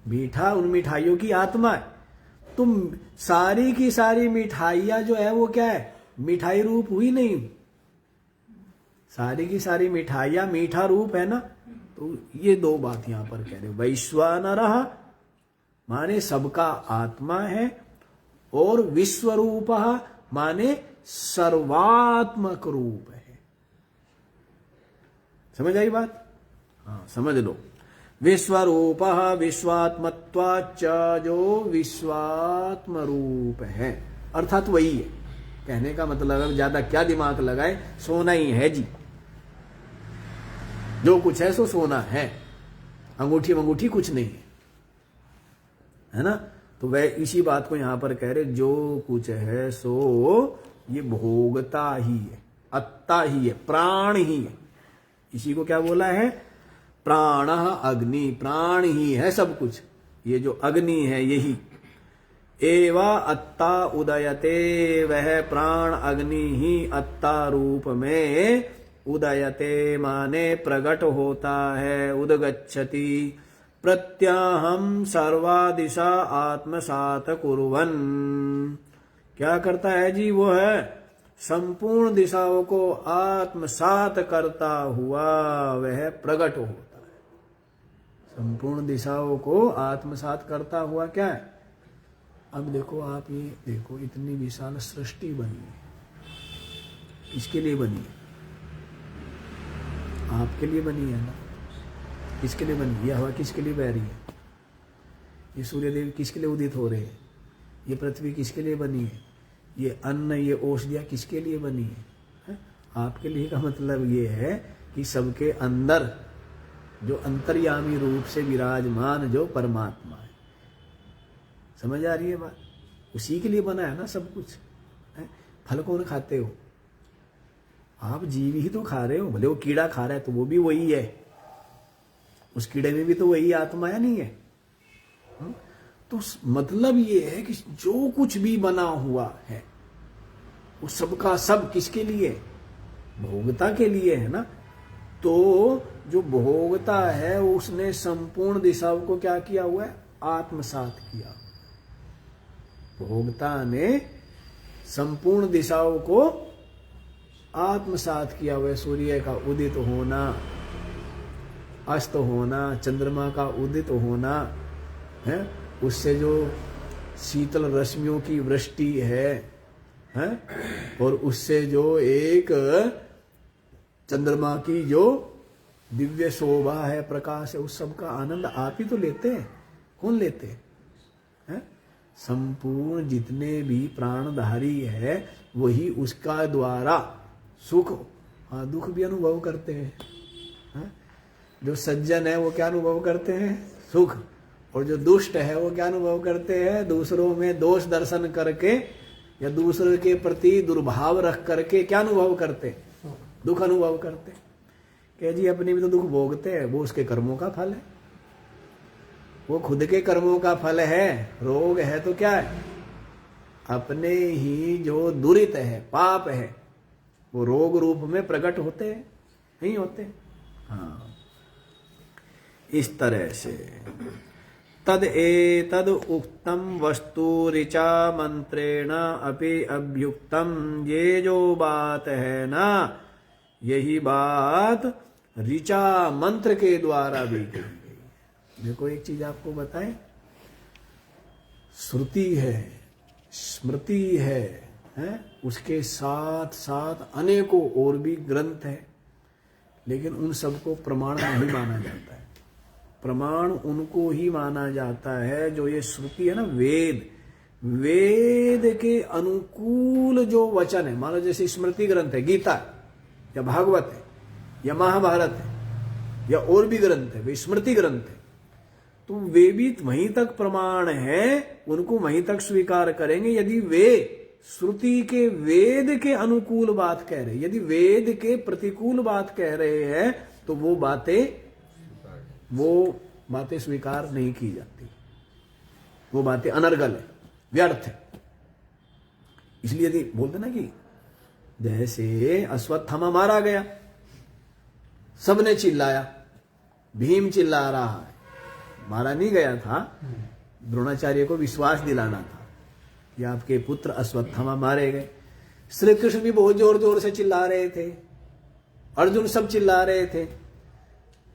S1: मीठा उन मिठाइयों की आत्मा है। तुम सारी की सारी मिठाइयां जो है वो क्या है? मिठाई रूप हुई नहीं। सारी की सारी मिठाइयां मीठा रूप है ना। तो ये दो बात यहां पर कह रहे। वैश्वानर माने सबका आत्मा है, और विश्वरूप माने सर्वात्मक रूप है। समझ आई बात? हाँ, समझ लो। विश्वरूप विश्वात्मत्वाच्च, जो विश्वात्म रूप है, अर्थात वही है। कहने का मतलब है, ज्यादा क्या दिमाग लगाए, सोना ही है जी। जो कुछ है सो सोना है, अंगूठी अंगूठी कुछ नहीं है ना। तो वह इसी बात को यहां पर कह रहे, जो कुछ है सो ये भोगता ही है, अत्ता ही है, प्राण ही है। इसी को क्या बोला है? प्राण अग्नि, प्राण ही है सब कुछ। ये जो अग्नि है यही। एवा अत्ता उदयते, वह प्राण अग्नि ही अत्ता रूप में उदयते माने प्रकट होता है। उदगच्छति प्रत्याहम सर्वादिशा आत्मसात कुर्वन्। क्या करता है जी? वो है संपूर्ण दिशाओं को आत्मसात करता हुआ वह प्रकट होता है। संपूर्ण दिशाओं को आत्मसात करता हुआ क्या है। अब देखो आप, ये देखो इतनी विशाल सृष्टि बनी है, किसके लिए बनी है? आपके लिए बनी है ना। किसके लिए बनी? ये हवा किसके लिए बह रही है? ये सूर्यदेव किसके लिए उदित हो रहे हैं? ये पृथ्वी किसके लिए बनी है? ये अन्न, ये औषधियाँ किसके लिए बनी है? आपके लिए का मतलब ये है कि सबके अंदर जो अंतर्यामी रूप से विराजमान जो परमात्मा है, समझ आ रही है बात? उसी के लिए बना है ना सब कुछ है? फल कौन खाते हो? आप जीव ही तो खा रहे हो। भले वो कीड़ा खा रहा है तो वो भी वही है, उस कीड़े में भी तो वही आत्मा है, नहीं है? तो मतलब ये है कि जो कुछ भी बना हुआ है वो सबका सब किसके लिए? भोगता के लिए है ना। तो जो भोगता है उसने संपूर्ण दिशाओं को क्या किया हुआ है? आत्मसात किया। भोगता ने संपूर्ण दिशाओं को आत्मसात किया हुआ है। सूर्य का उदित होना, अस्त होना, चंद्रमा का उदित होना है, उससे जो शीतल रश्मियों की वृष्टि है, और उससे जो एक चंद्रमा की जो दिव्य शोभा है, प्रकाश है, उस सब का आनंद आप ही तो लेते हैं। कौन लेते हैं? संपूर्ण जितने भी प्राणधारी है वही उसका द्वारा सुख और दुख भी अनुभव करते हैं। जो सज्जन है वो क्या अनुभव करते हैं? सुख। और जो दुष्ट है वो क्या अनुभव करते हैं? दूसरों में दोष दर्शन करके या दूसरों के प्रति दुर्भाव रख करके क्या अनुभव करते? दुख अनुभव करते। कह जी अपने भी तो दुख भोगते हैं, वो उसके कर्मों का फल है, वो खुद के कर्मों का फल है। रोग है तो क्या है? अपने ही जो दुरित है, पाप है, वो रोग रूप में प्रकट होते हैं, नहीं होते? हाँ, इस तरह से तद एतद उक्तम वस्तु ऋचा मंत्रेण अपि अभ्युक्तम। ये जो बात है ना, यही बात ऋचा मंत्र के द्वारा भी कही गई। देखो एक चीज आपको बताएं, श्रुति है, स्मृति है, उसके साथ साथ अनेकों और भी ग्रंथ है, लेकिन उन सबको प्रमाण नहीं माना जाता है। प्रमाण उनको ही माना जाता है जो ये श्रुति है ना, वेद के अनुकूल जो वचन है। मान लो जैसे स्मृति ग्रंथ है, गीता या भागवत है या महाभारत है या और भी ग्रंथ है, वे स्मृति ग्रंथ है, तो वे भी वहीं तक प्रमाण है, उनको वहीं तक स्वीकार करेंगे यदि वे श्रुति के वेद के अनुकूल बात कह रहे। यदि वेद के प्रतिकूल बात कह रहे हैं तो वो बातें स्वीकार नहीं की जाती, वो बातें अनर्गल है, व्यर्थ है। इसलिए यदि बोलते ना कि जैसे अश्वत्थामा मारा गया, सबने चिल्लाया, भीम चिल्ला रहा है, मारा नहीं गया था, द्रोणाचार्य को विश्वास दिलाना था कि आपके पुत्र अश्वत्थामा मारे गए। श्री कृष्ण भी बहुत जोर जोर से चिल्ला रहे थे, अर्जुन सब चिल्ला रहे थे,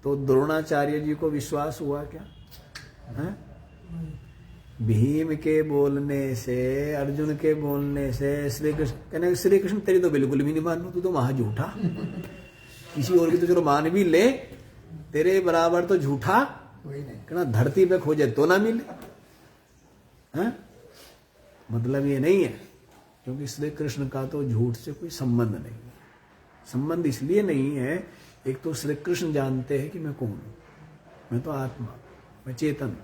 S1: तो द्रोणाचार्य जी को विश्वास हुआ क्या? भीम के बोलने से, अर्जुन के बोलने से श्री कृष्ण कहने, श्री कृष्ण तेरी तो बिल्कुल भी नहीं मानू, तू तो महा झूठा, किसी और की तो चलो मान भी ले, तेरे बराबर तो झूठा कहना धरती पे खोजे तो ना मिले। मतलब ये नहीं है, क्योंकि श्री कृष्ण का तो झूठ से कोई संबंध नहीं है। संबंध इसलिए नहीं है, एक तो श्री कृष्ण जानते हैं कि मैं कौन हूं, मैं तो आत्मा, मैं चेतन,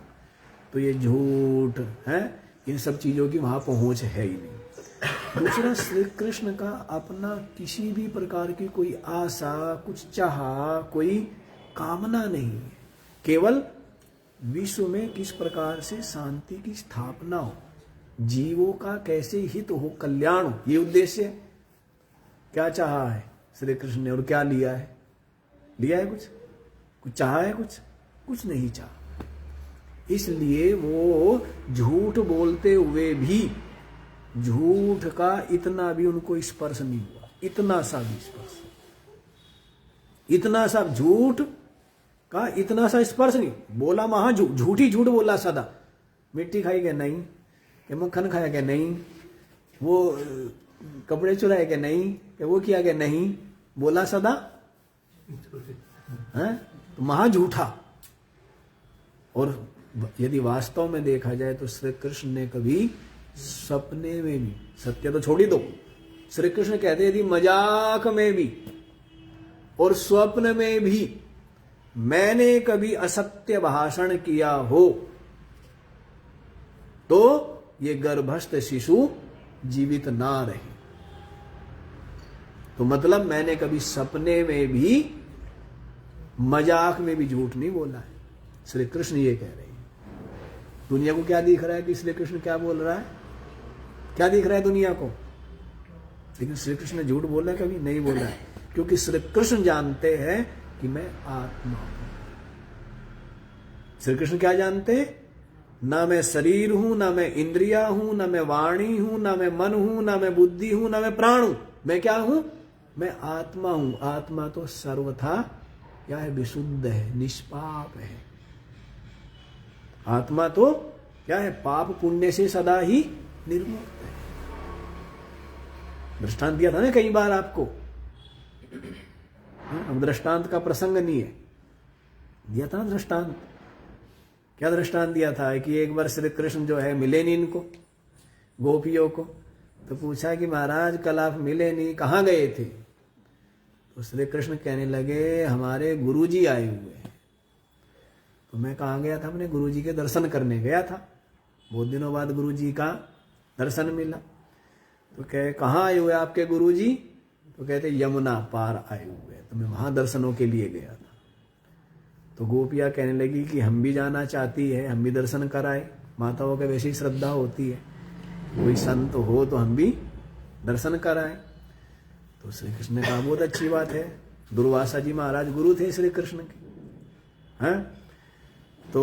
S1: तो ये झूठ है, इन सब चीजों की वहां पहुंच है ही नहीं। दूसरा, श्री कृष्ण का अपना किसी भी प्रकार की कोई आशा, कुछ चाह, कोई कामना नहीं है, केवल विश्व में किस प्रकार से शांति की स्थापना हो, जीवों का कैसे हित हो, कल्याण हो, ये उद्देश्य है। क्या चाहा है श्री कृष्ण ने और क्या लिया है? लिया है कुछ चाहा है? कुछ नहीं चाहा। इसलिए वो झूठ बोलते हुए भी झूठ का इतना भी उनको स्पर्श नहीं हुआ, इतना सा भी स्पर्श, इतना सा झूठ कहा इतना सा स्पर्श नहीं, बोला महा झूठी झूठ बोला सदा। मिट्टी खाई क्या? नहीं। कि मक्खन खाया क्या? नहीं। वो कपड़े चुराए क्या? नहीं। कि वो किया क्या? नहीं। बोला सदा है तो महा झूठा। और यदि वास्तव में देखा जाए तो श्री कृष्ण ने कभी सपने में भी, सत्य तो छोड़ ही दो, श्री कृष्ण कहते यदि मजाक में भी और स्वप्न में भी मैंने कभी असत्य भाषण किया हो तो ये गर्भस्थ शिशु जीवित ना रहे। तो मतलब मैंने कभी सपने में भी, मजाक में भी झूठ नहीं बोला है। श्री कृष्ण ये कह रहे हैं। दुनिया को क्या दिख रहा है कि श्री कृष्ण क्या बोल रहा है? क्या दिख रहा है दुनिया को? लेकिन श्री कृष्ण ने झूठ बोला है? कभी नहीं बोला है। क्योंकि श्री कृष्ण जानते हैं कि मैं आत्मा हूं। श्री कृष्ण क्या जानते हैं? ना मैं शरीर हूं, ना मैं इंद्रिया हूं, ना मैं वाणी हूं, ना मैं मन हूं, ना मैं बुद्धि हूं, ना मैं प्राण हूं। मैं क्या हूं? मैं आत्मा हूं। आत्मा तो सर्वथा क्या है? विशुद्ध है, निष्पाप है। आत्मा तो क्या है? पाप पुण्य से सदा ही निर्मुक्त है। दृष्टांत दिया था ना कई बार आपको। अब दृष्टांत का प्रसंग नहीं है, दिया था ना दृष्टांत। क्या दृष्टांत दिया था कि एक बार श्री कृष्ण जो है मिले नहीं इनको, गोपियों को। तो पूछा कि महाराज कल आप मिले नहीं, कहाँ गए थे? तो श्री कृष्ण कहने लगे हमारे गुरुजी आए हुए हैं। तो मैं कहाँ गया था? अपने गुरुजी के दर्शन करने गया था। बहुत दिनों बाद गुरुजी का दर्शन मिला। तो कहे कहाँ आए हुए आपके गुरुजी? तो कहते यमुना पार आए हुए। तो मैं वहां दर्शनों के लिए गया था। तो गोपियां कहने लगी कि हम भी जाना चाहती है, हम भी दर्शन कराए। माताओं के वैसी श्रद्धा होती है, कोई संत हो तो हम भी दर्शन कराए। तो श्री कृष्ण ने कहा बहुत अच्छी बात है। दुर्वासा जी महाराज गुरु थे श्री कृष्ण के। हैं? तो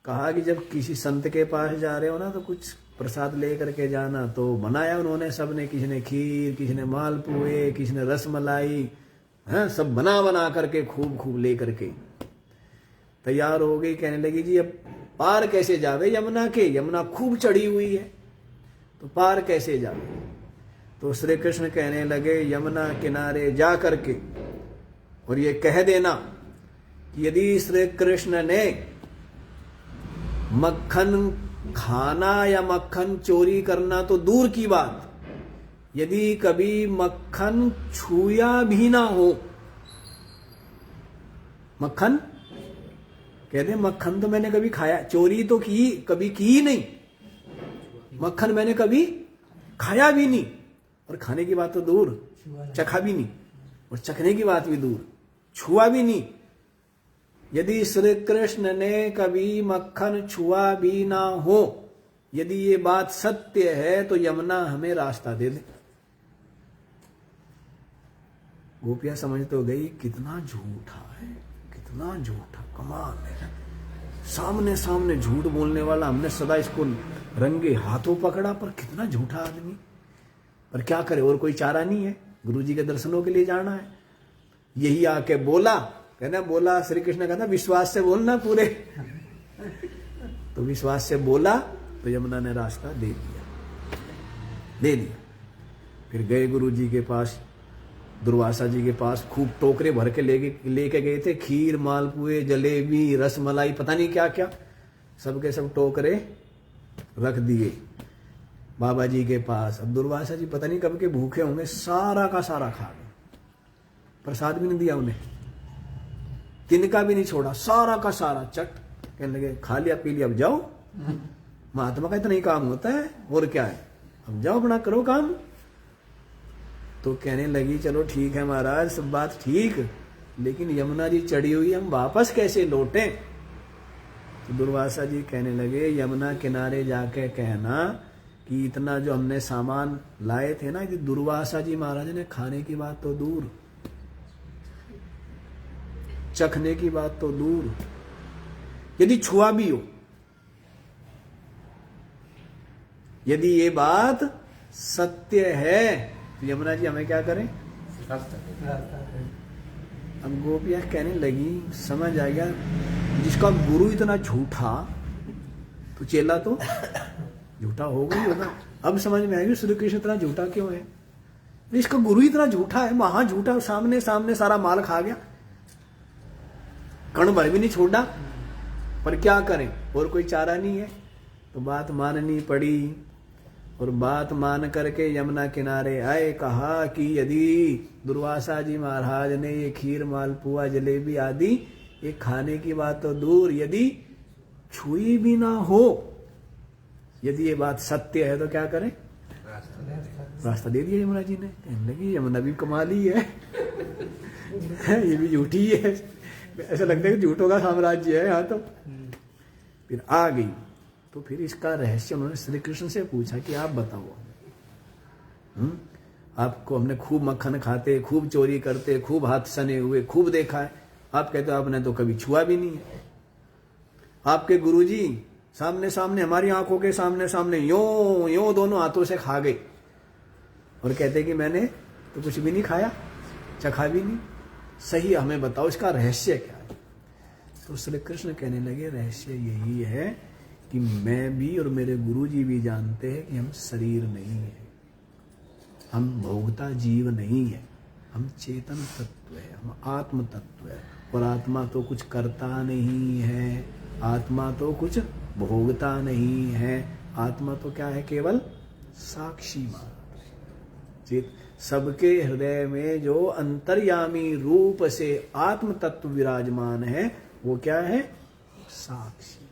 S1: कहा कि जब किसी संत के पास जा रहे हो ना तो कुछ प्रसाद ले करके जाना। तो बनाया उन्होंने, सबने, किसी ने खीर, किसी ने मालपुए, किसी ने रसमलाई, हैं, सब बना बना करके खूब खूब ले करके तैयार हो गई। कहने लगी जी अब पार कैसे जावे यमुना के? यमुना खूब चढ़ी हुई है, तो पार कैसे जावे? तो श्री कृष्ण कहने लगे यमुना किनारे जा करके और ये कह देना कि यदि श्री कृष्ण ने मक्खन खाना या मक्खन चोरी करना तो दूर की बात, यदि कभी मक्खन छुया भी ना हो। मक्खन कहते मक्खन तो मैंने कभी खाया, चोरी तो की कभी की नहीं, मक्खन मैंने कभी खाया भी नहीं, और खाने की बात तो दूर, चखा भी नहीं, और चखने की बात भी दूर, छुआ भी नहीं। यदि श्री कृष्ण ने कभी मक्खन छुआ भी ना हो, यदि ये बात सत्य है तो यमुना हमें रास्ता दे दे। गोपियां समझ तो गई कितना झूठा है, कितना झूठा, कमाल है। सामने सामने झूठ बोलने वाला, हमने सदा इसको रंगे हाथों पकड़ा, पर कितना झूठा आदमी। पर क्या करे, और कोई चारा नहीं है, गुरुजी के दर्शनों के लिए जाना है। यही आके बोला, कहना बोला, श्री कृष्ण कहना विश्वास से बोलना पूरे। तो विश्वास से बोला तो यमुना ने रास्ता दे दिया। फिर गए गुरुजी के पास, दुर्वासा जी के पास, खूब टोकरे भर के लेके गए थे, खीर, मालपुए, जलेबी, रसमलाई, पता नहीं क्या क्या, सबके सब टोकरे रख दिए बाबा जी के पास। अब दुर्वासा जी पता नहीं कब के भूखे होंगे, सारा का सारा खा गए, प्रसाद भी नहीं दिया उन्हें, तिनका भी नहीं छोड़ा, सारा का सारा चट। कहने लगे खा लिया पी लिया, अब जाओ, महात्मा का इतना ही काम होता है, और क्या है, अब जाओ अपना करो काम। तो कहने लगी चलो ठीक है महाराज, सब बात ठीक, लेकिन यमुना जी चढ़ी हुई, हम वापस कैसे लौटें? तो दुर्वासा जी कहने लगे यमुना किनारे जाके कहना कि इतना जो हमने सामान लाए थे ना, दुर्वासा जी महाराज ने खाने की बात तो दूर, चखने की बात तो दूर, यदि छुआ भी हो, यदि ये बात सत्य है तो यमुना जी हमें क्या करें? अब गोपियाँ कहने लगी, समझ आ गया जिसका गुरु इतना झूठा तो चेला तो झूठा होगा ही होगा। अब समझ में आएगी श्री कृष्ण इतना झूठा क्यों है। इसका गुरु इतना झूठा है, महा झूठा, सामने सामने सारा माल खा गया, कण भर भी नहीं छोड़ा, पर क्या करें, और कोई चारा नहीं है। तो बात माननी पड़ी, और बात मान करके यमुना किनारे आए। कहा कि यदि दुर्वासा जी महाराज ने ये खीर मालपुआ जलेबी आदि ये खाने की बात तो दूर, यदि छुई भी ना हो, यदि ये बात सत्य है तो क्या करें, रास्ता दे दिया यमुना जी ने। कहने लगी यमुना भी कमाली है ये भी झूठी है, ऐसा लगता है कि झूठों का साम्राज्य है यहाँ तो। फिर आ गई, तो फिर इसका रहस्य उन्होंने श्री कृष्ण से पूछा कि आप बताओ, आपको हमने खूब मक्खन खाते, खूब चोरी करते, खूब हाथ सने हुए, खूब देखा है, आप कहते हो आपने तो कभी छुआ भी नहीं है। आपके गुरुजी सामने सामने हमारी आंखों के सामने सामने यो यो दोनों हाथों से खा गए, और कहते कि मैंने तो कुछ भी नहीं खाया, चखा भी नहीं। सही हमें बताओ इसका रहस्य क्या है। तो श्री कृष्ण कहने लगे रहस्य यही है कि मैं भी और मेरे गुरुजी भी जानते हैं कि हम शरीर नहीं है, हम भोगता जीव नहीं है, हम चेतन तत्व है, हम आत्म तत्व है। और आत्मा तो कुछ करता नहीं है, आत्मा तो कुछ भोगता नहीं है, आत्मा तो क्या है, केवल साक्षी मात्र। सबके हृदय में जो अंतर्यामी रूप से आत्म तत्व विराजमान है वो क्या है, साक्षी।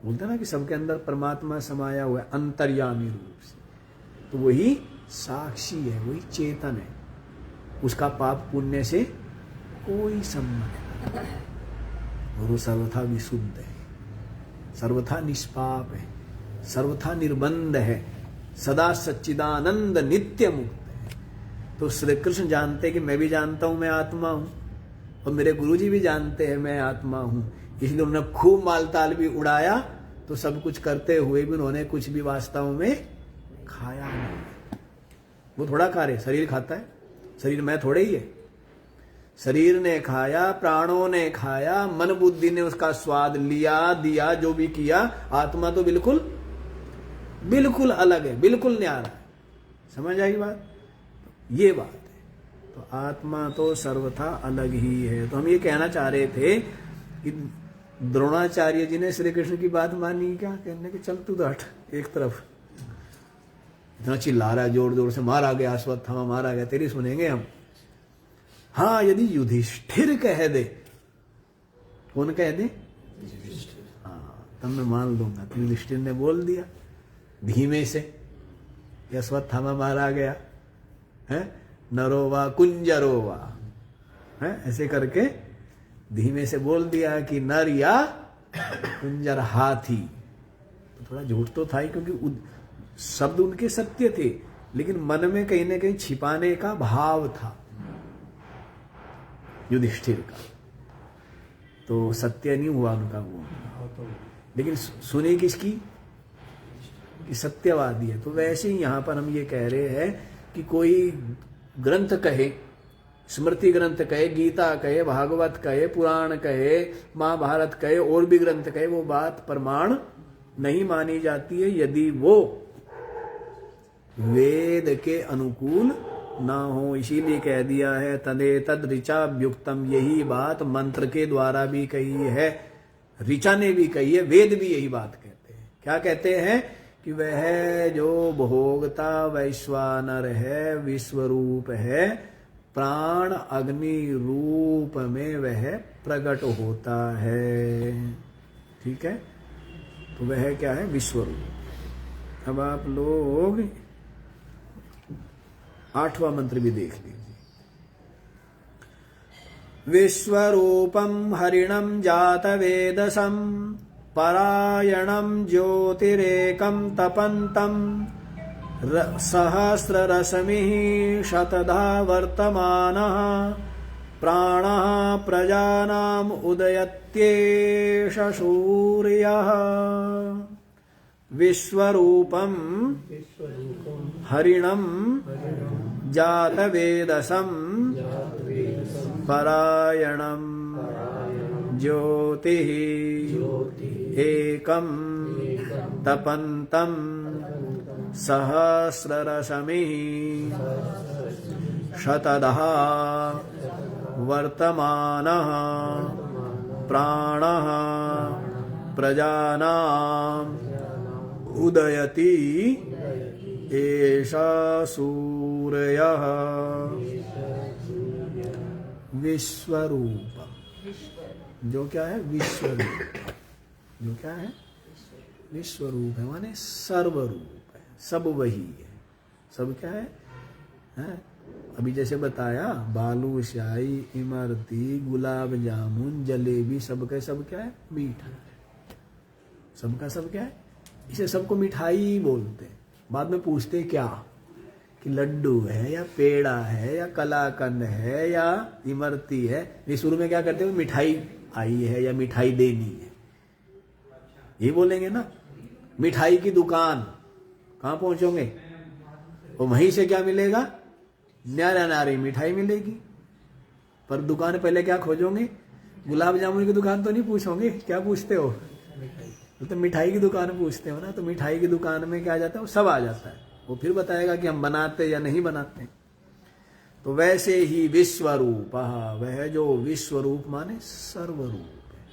S1: बोलते ना कि सबके अंदर परमात्मा समाया हुआ है अंतर्यामी रूप से, तो वही साक्षी है, वही चेतन है। उसका पाप पुण्य से कोई संबंध नहीं, और वो सर्वथा विशुद्ध है, सर्वथा निष्पाप है, सर्वथा निर्बंध है, सदा सच्चिदानंद नित्य मुक्त है। तो श्री कृष्ण जानते कि मैं भी जानता हूं मैं आत्मा हूं, और मेरे गुरुजी भी जानते हैं मैं आत्मा हूं, इसलिए उन्होंने खूब मालताल भी उड़ाया। तो सब कुछ करते हुए भी उन्होंने कुछ भी वास्तव में खाया नहीं। वो थोड़ा खा रहे, शरीर खाता है, शरीर मैं थोड़े ही है। शरीर ने खाया, प्राणों ने खाया, मन बुद्धि ने उसका स्वाद लिया, दिया, जो भी किया। आत्मा तो बिल्कुल बिल्कुल अलग है, बिल्कुल न्यारा है। समझ आई बात, ये बात है। तो आत्मा तो सर्वथा अलग ही है। तो हम ये कहना चाह रहे थे कि द्रोणाचार्य जी ने श्री कृष्ण की बात मानी क्या, कहने कि चल तू तो हट एक तरफ, इतना चिल्ला रहा है जोर जोर से, मारा गया अश्वत्थामा, मारा गया, तेरी सुनेंगे हम। हाँ यदि युधिष्ठिर कह दे, कौन कह दे, हाँ तब मैं मान लूंगा। तो युधिष्ठिर ने बोल दिया धीमे से, अश्वत्थामा मारा गया है, नरोवा कुंजरोवा है, ऐसे करके धीमे से बोल दिया कि नर या कुंजर हाथी। तो थोड़ा झूठ तो था ही, क्योंकि शब्द उनके सत्य थे, लेकिन मन में कहीं ना कहीं छिपाने का भाव था युधिष्ठिर का, तो सत्य नहीं हुआ उनका वो। लेकिन सुनी किसकी, कि सत्यवादी है। तो वैसे ही यहां पर हम ये कह रहे हैं कि कोई ग्रंथ कहे, स्मृति ग्रंथ कहे, गीता कहे, भागवत कहे, पुराण कहे, महाभारत कहे, और भी ग्रंथ कहे, वो बात प्रमाण नहीं मानी जाती है यदि वो वेद के अनुकूल ना हो। इसीलिए कह दिया है तदे तद ऋचाभ्युक्तम, यही बात मंत्र के द्वारा भी कही है, ऋचा ने भी कही है, वेद भी यही बात कहते हैं। क्या कहते हैं कि वह जो भोगता वैश्वानर है, विश्वरूप है, प्राण अग्नि रूप में वह प्रकट होता है। ठीक है, तो वह क्या है, विश्वरूप। अब आप लोग 8वां मंत्र भी देख लीजिए। विश्वरूपम हरिणम जात वेदसम, परायणम ज्योतिरेकम तपंतम, सहस्ररश्मिः शतधा वर्तमानः, प्राणः प्रजानाम् उदयत्येष सूर्यः। विश्वरूपं हरिणं जातवेदसं, परायणं ज्योतिः एकं तपन्तं सहस्ररश्मिः शतदः वर्तमानः प्राणः प्रजानाम् उदयति एषा सूर्यः। विश्वरूप, जो क्या है? विश्वरूप। जो क्या है? विश्वरूप है, माने सर्वरूप है, सब वही है। सब क्या है? अभी जैसे बताया, बालूशाही, इमरती, गुलाब जामुन, जलेबी, सब का सब क्या है? मीठा है। सबका सब क्या है? इसे सबको मिठाई ही बोलते हैं। बाद में पूछते क्या कि लड्डू है या पेड़ा है या कलाकंद है या इमरती है। ये शुरू में क्या करते हैं? मिठाई आई है या मिठाई देनी है, ये बोलेंगे ना। मिठाई की दुकान, कहाँ पहुंचोगे? और वहीं से क्या मिलेगा? न्यारा नारी मिठाई मिलेगी। पर दुकान पहले क्या खोजोगे? गुलाब जामुन की दुकान तो नहीं पूछोगे। क्या पूछते हो? तो मिठाई की दुकान पूछते हो ना। तो मिठाई की दुकान में क्या आ जाता है? वो सब आ जाता है। वो फिर बताएगा कि हम बनाते या नहीं बनाते। तो वैसे ही विश्वरूप, वह जो विश्वरूप माने सर्वरूप है।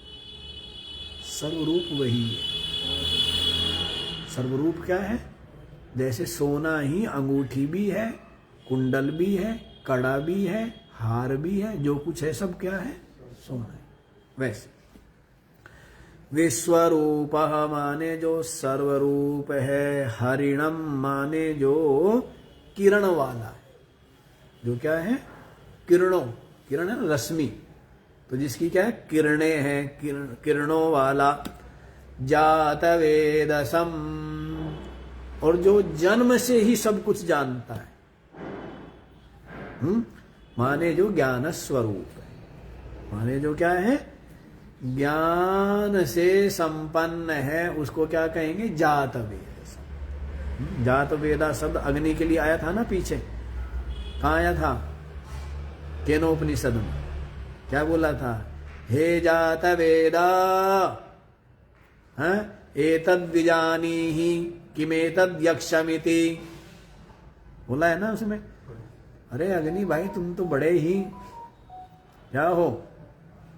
S1: सर्वरूप वही है। सर्वरूप क्या है? जैसे सोना ही अंगूठी भी है, कुंडल भी है, कड़ा भी है, हार भी है, जो कुछ है सब क्या है? सोना है। वैसे विश्वरूप माने जो सर्वरूप है, हरिणम माने जो किरण वाला है। जो क्या है? किरणों, किरण है ना, रश्मि। तो जिसकी क्या है? किरणें हैं, किरणों वाला। जात वेदसम, और जो जन्म से ही सब कुछ जानता है। माने जो ज्ञान स्वरूप है, माने जो क्या है? ज्ञान से संपन्न है, उसको क्या कहेंगे? जात वेद। जात वेदा शब्द अग्नि के लिए आया था ना पीछे। कहाँ आया था? केनोपनिषद में क्या बोला था? हे जात वेदा एतद् विजानीहि किमेतद् यक्षमिति, बोला है ना उसमें। अरे अग्नि भाई, तुम तो बड़े ही क्या हो?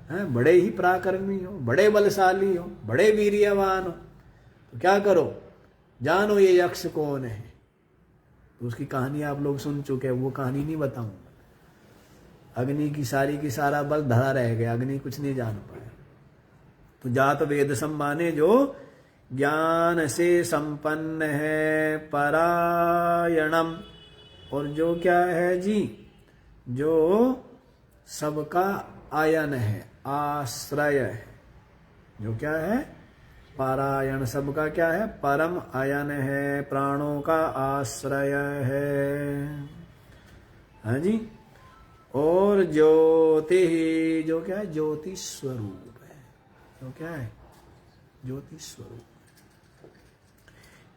S1: बड़े ही पराक्रमी हो, बड़े बलशाली हो, बड़े वीर्यवान हो। तो क्या करो? जानो ये यक्ष कौन है। तो उसकी कहानी आप लोग सुन चुके हैं, वो कहानी नहीं बताऊंगा। अग्नि की सारा बल धरा रह गया, अग्नि कुछ नहीं जान पाया। तो जात वेद सम्माने जो ज्ञान से संपन्न है, परायणम, और जो क्या है जी? जो सबका आयन है, आश्रय है। जो क्या है? पारायण, सबका क्या है? परम आयन है, प्राणों का आश्रय है। हाँ जी। और ज्योति, जो क्या है? ज्योति स्वरूप है। जो क्या है? ज्योति स्वरूप।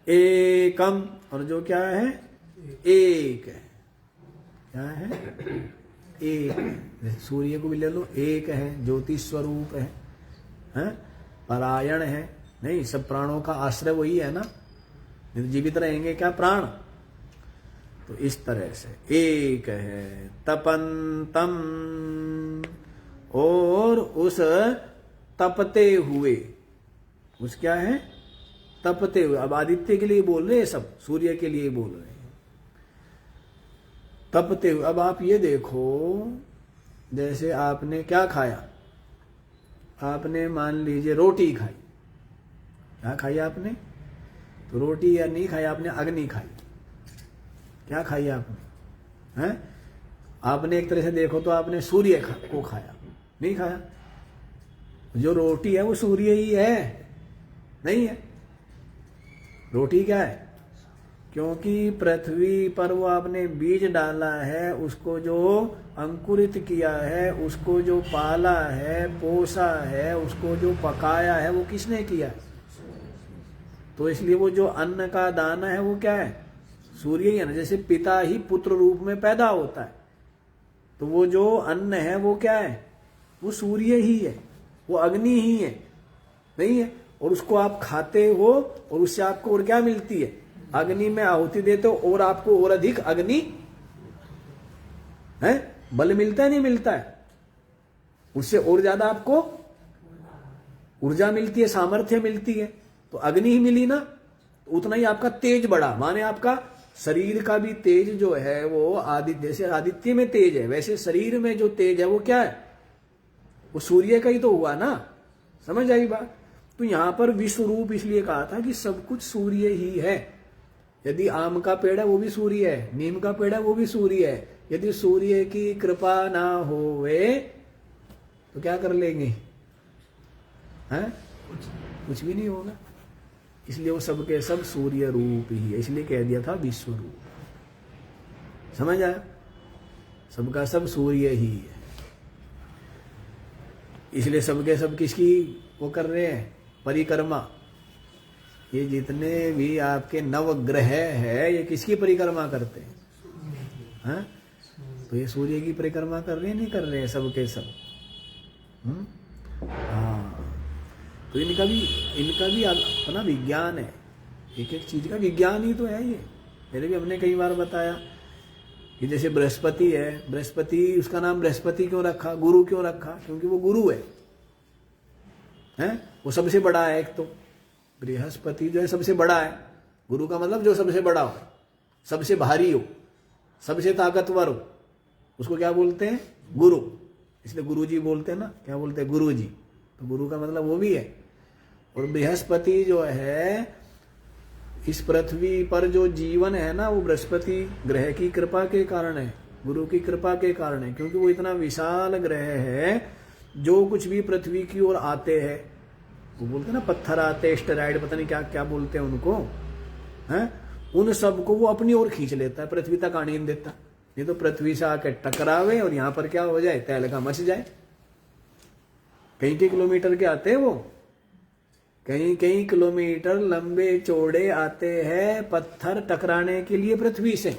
S1: एकम, और जो क्या है? एक है। क्या है? एक। सूर्य को भी ले लो, एक है, ज्योति स्वरूप है, परायण है। नहीं, सब प्राणों का आश्रय वही है ना, जीवित रहेंगे क्या प्राण? तो इस तरह से एक है। तपंतम, और उस तपते हुए, उस क्या है? तपते हुए। अब आदित्य के लिए बोल रहे हैं सब, सूर्य के लिए बोल रहे हैं। तपते हुए। अब आप ये देखो, जैसे आपने क्या खाया? आपने मान लीजिए रोटी खाई। क्या खाई आपने? तो रोटी या नहीं खाई आपने, अग्नि खाई। क्या खाई आपने? हैं? आपने एक तरह से देखो तो आपने सूर्य को खाया, नहीं खाया। जो रोटी है वो सूर्य ही है, नहीं है? रोटी क्या है? क्योंकि पृथ्वी पर वो आपने बीज डाला है, उसको जो अंकुरित किया है, उसको जो पाला है, पोसा है, उसको जो पकाया है, वो किसने किया? तो इसलिए वो जो अन्न का दाना है वो क्या है? सूर्य ही है ना। जैसे पिता ही पुत्र रूप में पैदा होता है, तो वो जो अन्न है वो क्या है? वो सूर्य ही है, वो अग्नि ही है, नहीं है? और उसको आप खाते हो और उससे आपको और क्या मिलती है? अग्नि में आहुति देते हो और आपको और अधिक अग्नि है बल मिलता है, नहीं मिलता है? उससे और ज्यादा आपको ऊर्जा मिलती है, सामर्थ्य मिलती है। तो अग्नि ही मिली ना, उतना ही आपका तेज बढ़ा। माने आपका शरीर का भी तेज जो है वो आदित्य, जैसे आदित्य में तेज है वैसे शरीर में जो तेज है वो क्या है? वो सूर्य का ही तो हुआ ना। समझ आई बात? तो यहां पर विश्व रूप इसलिए कहा था कि सब कुछ सूर्य ही है। यदि आम का पेड़ है वो भी सूर्य है, नीम का पेड़ है वो भी सूर्य है। यदि सूर्य की कृपा ना होवे तो क्या कर लेंगे? हैं? कुछ भी नहीं होगा। इसलिए वो सबके सब सूर्य रूप ही है, इसलिए कह दिया था विश्व रूप। समझ आया? सबका सब सूर्य ही है, इसलिए सबके सब किसकी वो कर रहे हैं? परिक्रमा। ये जितने भी आपके नवग्रह है ये किसकी परिक्रमा करते हैं? हाँ? तो ये सूर्य की परिक्रमा कर रहे हैं, नहीं कर रहे हैं सबके सब? हाँ, तो इनका भी अपना विज्ञान है। एक एक चीज का विज्ञान ही तो है ये। मेरे भी हमने कई बार बताया कि जैसे बृहस्पति है, बृहस्पति उसका नाम बृहस्पति क्यों रखा, गुरु क्यों रखा? क्योंकि वो गुरु है, हैं? वो सबसे बड़ा है। एक तो बृहस्पति जो है सबसे बड़ा है। गुरु का मतलब जो सबसे बड़ा हो, सबसे भारी हो, सबसे ताकतवर हो, उसको क्या बोलते हैं? गुरु। इसलिए गुरु जी बोलते हैं ना, क्या बोलते हैं? गुरु जी। तो गुरु का मतलब वो भी है। और बृहस्पति जो है इस पृथ्वी पर जो जीवन है ना वो बृहस्पति ग्रह की कृपा के कारण है, गुरु की कृपा के कारण है। क्योंकि वो इतना विशाल ग्रह है, जो कुछ भी पृथ्वी की ओर आते हैं, वो बोलते हैं ना पत्थर आते, एस्टेरॉइड, पता नहीं क्या क्या बोलते हैं उनको, हैं? उन सब को वो अपनी ओर खींच लेता है, पृथ्वी तक आने नहीं देता। नहीं तो पृथ्वी से आके टकरावे और यहां पर क्या हो जाए? तहलका मच जाए। कई किलोमीटर के आते हैं वो, कई किलोमीटर लंबे चौड़े आते हैं पत्थर टकराने के लिए पृथ्वी से,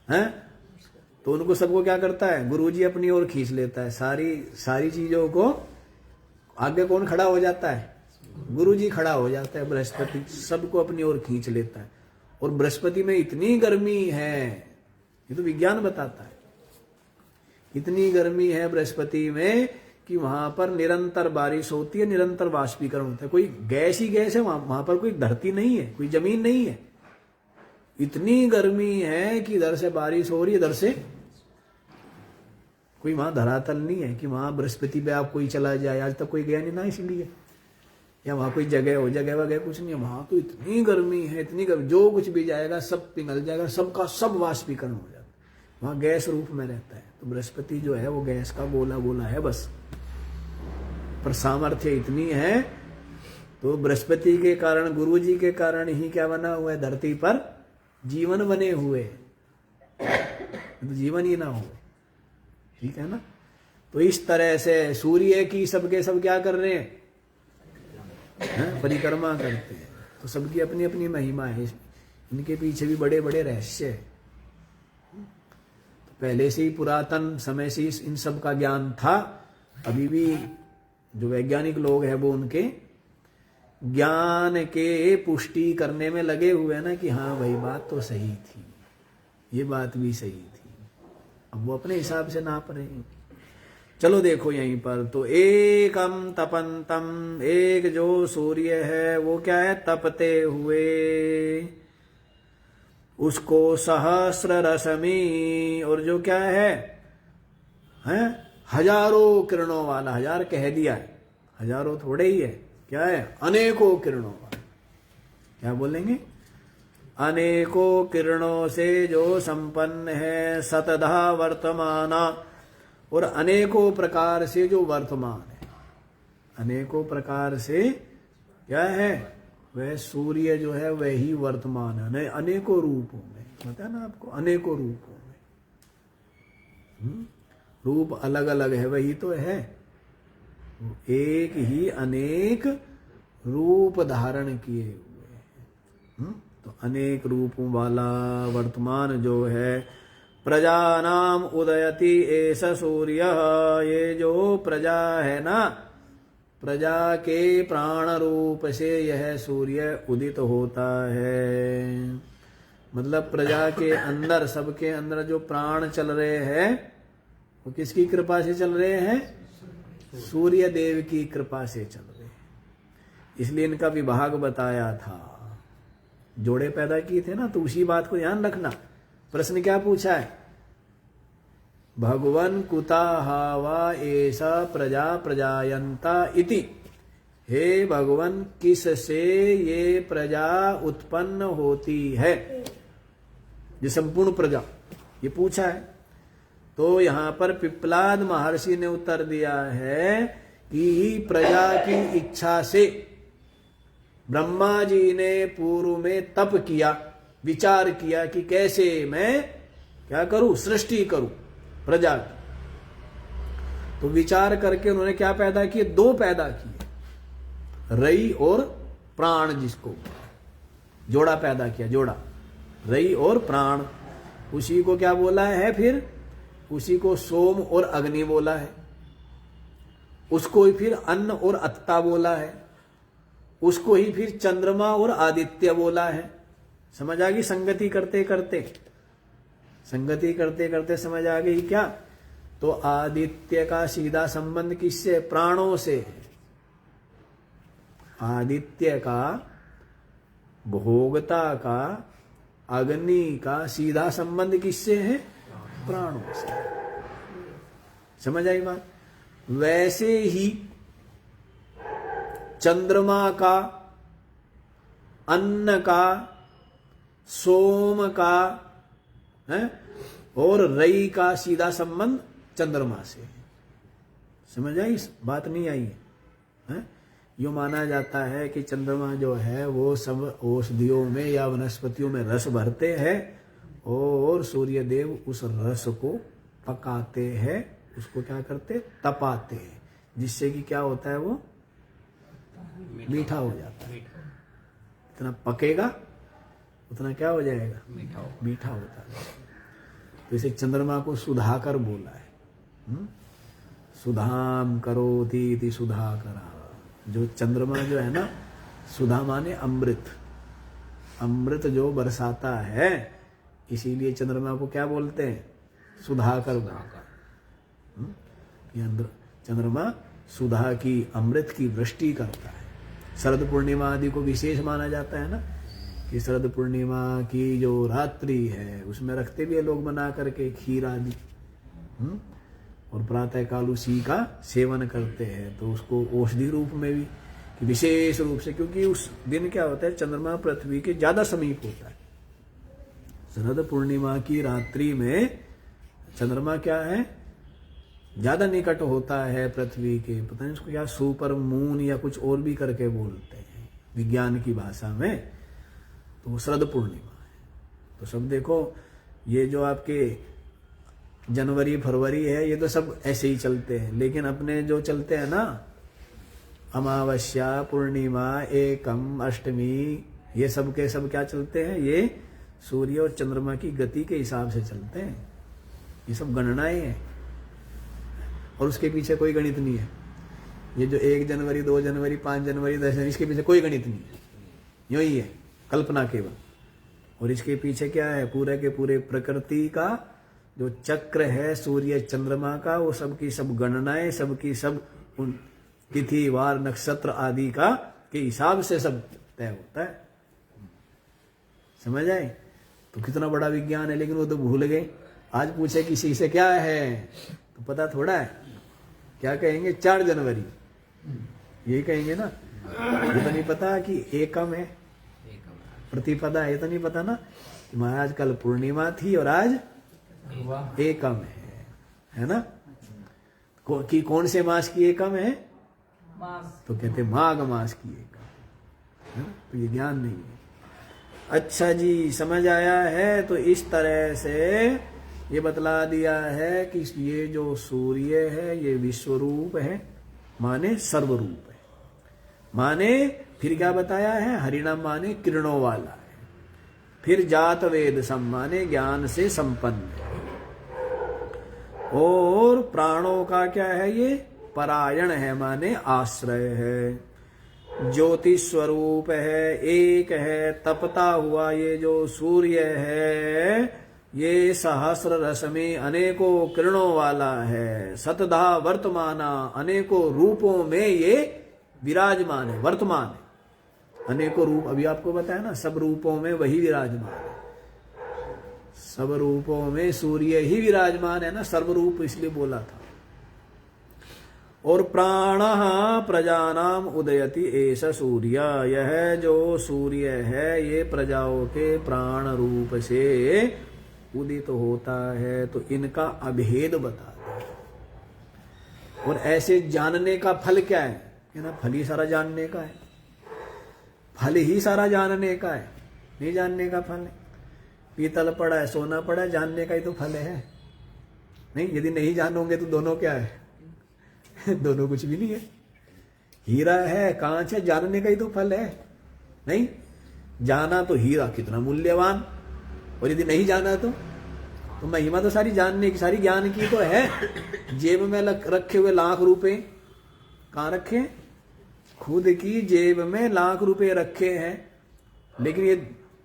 S1: हैं? तो उनको सबको क्या करता है? गुरुजी अपनी ओर खींच लेता है। सारी चीजों को आगे कौन खड़ा हो जाता है? गुरुजी खड़ा हो जाता है। बृहस्पति सबको अपनी ओर खींच लेता है। और बृहस्पति में इतनी गर्मी है, ये तो विज्ञान बताता है, इतनी गर्मी है बृहस्पति में कि वहां पर निरंतर बारिश होती है, निरंतर वाष्पीकरण होता है। कोई गैस ही गैस है वहां पर, कोई धरती नहीं है, कोई जमीन नहीं है। इतनी गर्मी है कि इधर से बारिश हो रही है, इधर से कोई वहां धरातल नहीं है कि वहां बृहस्पति पे आप कोई चला जाए। आज तक कोई गया नहीं ना, इसलिए, या वहां कोई जगह हो, जगह वगैरह कुछ नहीं है। वहां तो इतनी गर्मी है, इतनी गर्मी, जो कुछ भी जाएगा सब पिघल जाएगा, सबका सब वाष्पीकरण हो जाता है। वहां गैस रूप में रहता है। तो बृहस्पति जो है वो गैस का गोला गोला है बस, पर सामर्थ्य इतनी है। तो बृहस्पति के कारण, गुरु जी के कारण ही क्या बना हुआ है? धरती पर जीवन बने हुए, तो जीवन ही ना हो, ठीक है ना? तो इस तरह से सूर्य की सबके सब क्या कर रहे हैं? परिक्रमा करते हैं। तो सबकी अपनी अपनी महिमा है, इनके पीछे भी बड़े बड़े रहस्य है। तो पहले से ही पुरातन समय से इन सब का ज्ञान था। अभी भी जो वैज्ञानिक लोग हैं वो उनके ज्ञान के पुष्टि करने में लगे हुए हैं ना, कि हाँ भाई बात तो सही थी, ये बात भी सही थी। अब वो अपने हिसाब से नाप रहे हैं। चलो देखो यहीं पर, तो एकम तपंतम, एक जो सूर्य है वो क्या है? तपते हुए, उसको सहस्र रश्मि, और जो क्या है? हजारों किरणों वाला। हजार कह दिया है, हजारों थोड़े ही है, क्या है? अनेकों किरणों वाला। क्या बोलेंगे? अनेकों किरणों से जो संपन्न है, सतधा वर्तमाना, और अनेकों प्रकार से जो वर्तमान है। अनेकों प्रकार से क्या है? वह सूर्य जो है वही वर्तमान है, अनेकों रूपों में। पता है ना आपको? अनेकों रूपों में, रूप अलग अलग है, वही तो है। एक ही अनेक रूप धारण किए हुए हैं। तो अनेक रूपों वाला वर्तमान जो है प्रजानाम उदयति एष सूर्य, ये जो प्रजा है ना, प्रजा के प्राण रूप से यह सूर्य उदित होता है। मतलब प्रजा के अंदर, सबके अंदर जो प्राण चल रहे हैं वो किसकी कृपा से चल रहे हैं? सूर्य देव की कृपा से चल रहे हैं। इसलिए इनका विभाग बताया था, जोड़े पैदा किए थे ना, तो उसी बात को ध्यान रखना। प्रश्न क्या पूछा है? भगवन कुता हावा ऐसा प्रजा प्रजायंता इति, हे भगवन किससे ये प्रजा उत्पन्न होती है, ये संपूर्ण प्रजा, ये पूछा है। तो यहां पर पिप्पलाद महर्षि ने उत्तर दिया है कि प्रजा की इच्छा से ब्रह्मा जी ने पूर्व में तप किया, विचार किया कि कैसे मैं क्या करूं, सृष्टि करूं प्रजा की। तो विचार करके उन्होंने क्या पैदा किए? दो पैदा किए, रई और प्राण, जिसको जोड़ा पैदा किया, जोड़ा रई और प्राण। उसी को क्या बोला है फिर? उसी को सोम और अग्नि बोला है, उसको ही फिर अन्न और अत्ता बोला है, उसको ही फिर चंद्रमा और आदित्य बोला है। समझ आ गई? संगति करते करते, संगति करते करते समझ आ गई क्या? तो आदित्य का सीधा संबंध किससे? प्राणों से। आदित्य का, भोगता का, अग्नि का सीधा संबंध किससे है? प्राणों से। समझ आई बात? वैसे ही चंद्रमा का, अन्न का, सोम का है और रई का सीधा संबंध चंद्रमा से है। समझ आई? बात नहीं आई है? यो माना जाता है कि चंद्रमा जो है वो सब औषधियों में या वनस्पतियों में रस भरते हैं और सूर्य देव उस रस को पकाते हैं, उसको क्या करते? तपाते हैं, जिससे कि क्या होता है? वो मीठा हो जाता है। इतना पकेगा उतना क्या हो जाएगा? मीठा होता है। तो इसे चंद्रमा को सुधाकर बोला है। सुधाम करोति इति सुधाकरा। जो चंद्रमा जो है ना, सुधा माने अमृत, अमृत जो बरसाता है, इसीलिए चंद्रमा को क्या बोलते हैं? सुधाकर बोलकर। चंद्रमा सुधा की, अमृत की वृष्टि करता है। शरद पूर्णिमा आदि को विशेष माना जाता है ना, कि शरद पूर्णिमा की जो रात्रि है उसमें रखते भी है लोग बना करके खीर आदि, और प्रातः काल उसी का सेवन करते हैं। तो उसको औषधि रूप में भी विशेष रूप से, क्योंकि उस दिन क्या होता है? चंद्रमा पृथ्वी के ज्यादा समीप होता है। शरद पूर्णिमा की रात्रि में चंद्रमा क्या है? ज्यादा निकट होता है पृथ्वी के। पता नहीं उसको क्या सुपर मून या कुछ और भी करके बोलते हैं विज्ञान की भाषा में। तो वो शरद पूर्णिमा है। तो सब देखो, ये जो आपके जनवरी फरवरी है, ये तो सब ऐसे ही चलते हैं। लेकिन अपने जो चलते हैं ना, अमावस्या, पूर्णिमा, एकम, अष्टमी, ये सब के सब क्या चलते हैं? ये सूर्य और चंद्रमा की गति के हिसाब से चलते हैं। ये सब गणनाएं हैं और उसके पीछे कोई गणित नहीं है। ये जो 1 जनवरी, 2 जनवरी, 5 जनवरी, 10 जनवरी, इसके पीछे कोई गणित नहीं है। यूं ही है, कल्पना केवल। और इसके पीछे क्या है? पूरे के पूरे प्रकृति का जो चक्र है सूर्य चंद्रमा का, वो सबकी सब गणनाएं, सबकी सब उन तिथि वार नक्षत्र आदि का के हिसाब से सब तय होता है। समझ आए? तो कितना बड़ा विज्ञान है, लेकिन वो तो भूल गए। आज पूछे किसी से क्या है तो पता थोड़ा है। क्या कहेंगे? 4 जनवरी, यही कहेंगे ना। ये तो नहीं पता कि एकम है, प्रतिपदा है। ये तो नहीं पता ना कि महाराज कल पूर्णिमा थी और आज एकम है ना। कि कौन से मास की एकम है? तो कहते माघ मास की एकम। तो ये ज्ञान नहीं है। अच्छा जी, समझ आया है? तो इस तरह से ये बतला दिया है कि ये जो सूर्य है ये विश्वरूप है, माने सर्वरूप है। माने फिर क्या बताया है? हरिणाम माने किरणों वाला है। फिर जात वेद सम माने ज्ञान से संपन्न है। और प्राणों का क्या है, ये परायण है, माने आश्रय है, ज्योति स्वरूप है, एक है, तपता हुआ ये जो सूर्य है, ये सहस्र रश्मि अनेकों किरणों वाला है, सतधा वर्तमाना, अनेकों रूपों में ये विराजमान है, वर्तमान है, अनेकों रूप, अभी आपको बताया ना, सब रूपों में वही विराजमान है, सब रूपों में सूर्य ही विराजमान है ना, सर्वरूप इसलिए बोला था। और प्राण प्रजानाम उदयति एष सूर्य, यह जो सूर्य है ये प्रजाओं के प्राण रूप से उदित होता है, तो इनका अभेद बता दो। और ऐसे जानने का फल क्या है, ना फल ही सारा जानने का है, फल ही सारा जानने का है, नहीं जानने का फल है। पीतल पड़ा है, सोना पड़ा है, जानने का ही तो फल है, नहीं? यदि नहीं जानोगे तो दोनों क्या है दोनों कुछ भी नहीं है। हीरा है, कांच है, जानने का ही तो फल है, नहीं? जाना तो हीरा कितना मूल्यवान, और यदि नहीं जाना तो महिमा तो सारी जानने की, सारी ज्ञान की तो है। जेब में रखे हुए लाख रुपए कहाँ रखे? खुद की जेब में लाख रुपए रखे हैं, लेकिन ये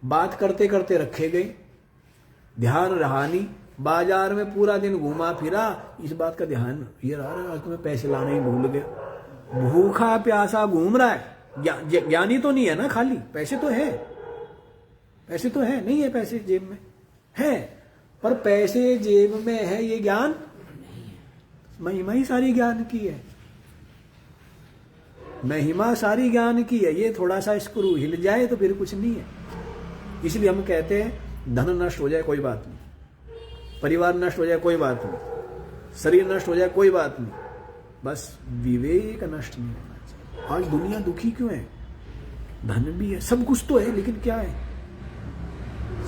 S1: बात करते करते रखे गए, ध्यान रहा नहीं। बाजार में पूरा दिन घूमा फिरा, इस बात का ध्यान ये रहा, आज तो मैं पैसे लाना ही भूल गया। भूखा प्यासा घूम रहा है, ज्ञानी तो नहीं है ना, खाली पैसे तो है, पैसे तो है, नहीं है पैसे जेब में है, पर पैसे जेब में है ये ज्ञान, महिमा ही सारी ज्ञान की है, महिमा सारी ज्ञान की है। ये थोड़ा सा स्क्रू हिल जाए तो फिर कुछ नहीं है। इसलिए हम कहते हैं धन नष्ट हो जाए कोई बात नहीं, परिवार नष्ट हो जाए कोई बात नहीं, शरीर नष्ट हो जाए कोई बात नहीं, बस विवेक नष्ट नहीं होना चाहिए। आज दुनिया दुखी क्यों है? धन भी है, सब कुछ तो है, लेकिन क्या है?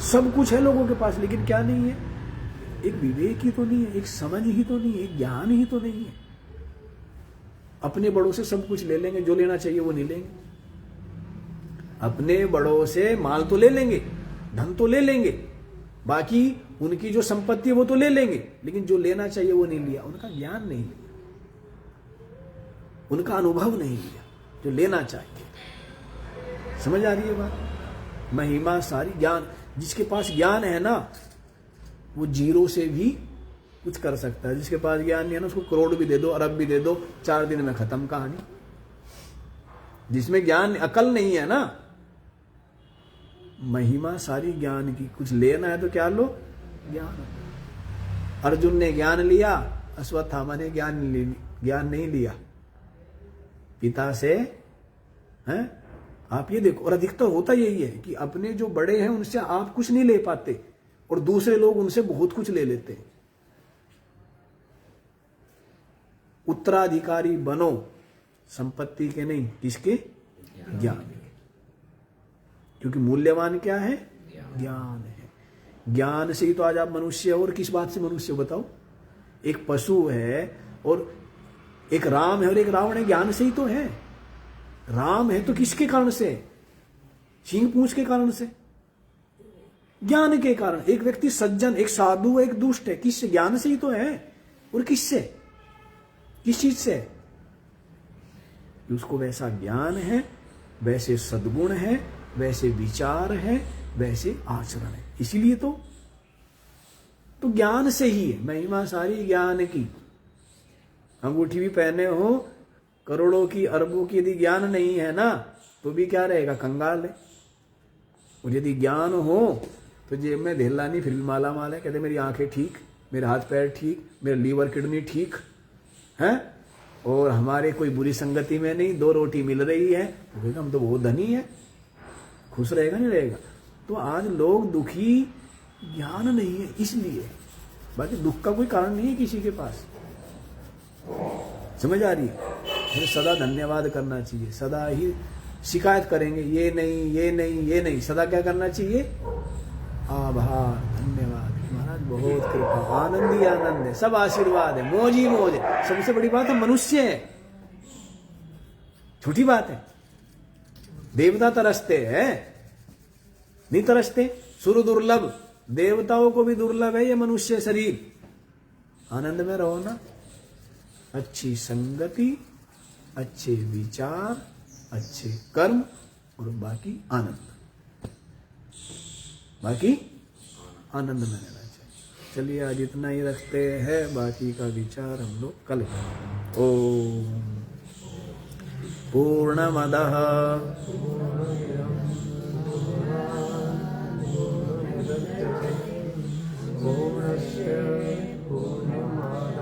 S1: सब कुछ है लोगों के पास, लेकिन क्या नहीं है? एक विवेक ही तो नहीं है, एक समझ ही तो नहीं है, एक ज्ञान ही तो नहीं है। अपने बड़ों से सब कुछ ले लेंगे, जो लेना चाहिए वो नहीं लेंगे। अपने बड़ों से माल तो ले लेंगे, धन तो ले लेंगे, बाकी उनकी जो संपत्ति है वो तो ले लेंगे, लेकिन जो लेना चाहिए वो नहीं लिया। उनका ज्ञान नहीं लिया, उनका अनुभव नहीं लिया जो लेना चाहिए। समझ आ रही है बात? महिमा सारी ज्ञान, जिसके पास ज्ञान है ना वो जीरो से भी कुछ कर सकता है। जिसके पास ज्ञान नहीं है ना, उसको करोड़ भी दे दो, अरब भी दे दो, 4 दिन में खत्म कहानी। जिसमें ज्ञान अकल नहीं है ना, महिमा सारी ज्ञान की। कुछ लेना है तो क्या लो? ज्ञान। अर्जुन ने ज्ञान लिया, अश्वत्थामा ने ज्ञान नहीं लिया पिता से, हैं? आप ये देखो, और अधिकतर होता यही है कि अपने जो बड़े हैं उनसे आप कुछ नहीं ले पाते और दूसरे लोग उनसे बहुत कुछ ले लेते हैं। उत्तराधिकारी बनो संपत्ति के नहीं, किसके? ज्ञान के। क्योंकि मूल्यवान क्या है? ज्ञान है। ज्ञान से ही तो आज आप मनुष्य हो। और किस बात से मनुष्य बताओ? एक पशु है और एक राम है और एक रावण है, ज्ञान से ही तो है। राम है तो किसके कारण से? सींग पूंछ के कारण से, ज्ञान के कारण। एक व्यक्ति सज्जन, एक साधु, एक दुष्ट है, किससे? ज्ञान से ही तो है। और किससे? किस चीज से? उसको वैसा ज्ञान है, वैसे सद्गुण है, वैसे विचार है, वैसे आचरण है। इसीलिए तो ज्ञान से ही है महिमा सारी ज्ञान की। अंगूठी भी पहने हो करोड़ों की, अरबों की, यदि ज्ञान नहीं है ना तो भी क्या रहेगा? कंगाल है। और यदि ज्ञान हो तो जेब में ढेला नहीं, फिर भी माला माल है। कहते मेरी आंखें ठीक, मेरे हाथ पैर ठीक, मेरे लीवर किडनी ठीक है, और हमारे कोई बुरी संगति में नहीं, 2 रोटी मिल रही है, तो हम तो बहुत धनी है। खुश रहेगा नहीं रहेगा? तो आज लोग दुखी ज्ञान नहीं है इसलिए, बाकी दुख का कोई कारण नहीं है किसी के पास। समझ आ रही है? मुझे सदा धन्यवाद करना चाहिए, सदा ही शिकायत करेंगे ये नहीं, ये नहीं, ये नहीं, सदा क्या करना चाहिए? आभार, धन्यवाद, महाराज बहुत कृपा, आनंद ही आनंद है, सब आशीर्वाद है, मौज ही मौज है। सबसे बड़ी बात है मनुष्य है, छोटी बात है। देवता तरसते हैं, नहीं तरसते? सुर दुर्लभ, देवताओं को भी दुर्लभ है ये मनुष्य शरीर। आनंद में रहो ना। अच्छी संगति, अच्छे विचार, अच्छे कर्म और बाकी आनंद, बाकी आनंद में रहना चाहिए। चलिए आज इतना ही रखते हैं, बाकी का विचार हम लोग कल करेंगे। ओम पूर्णमदः पूर्णस्य पूर्णमादाय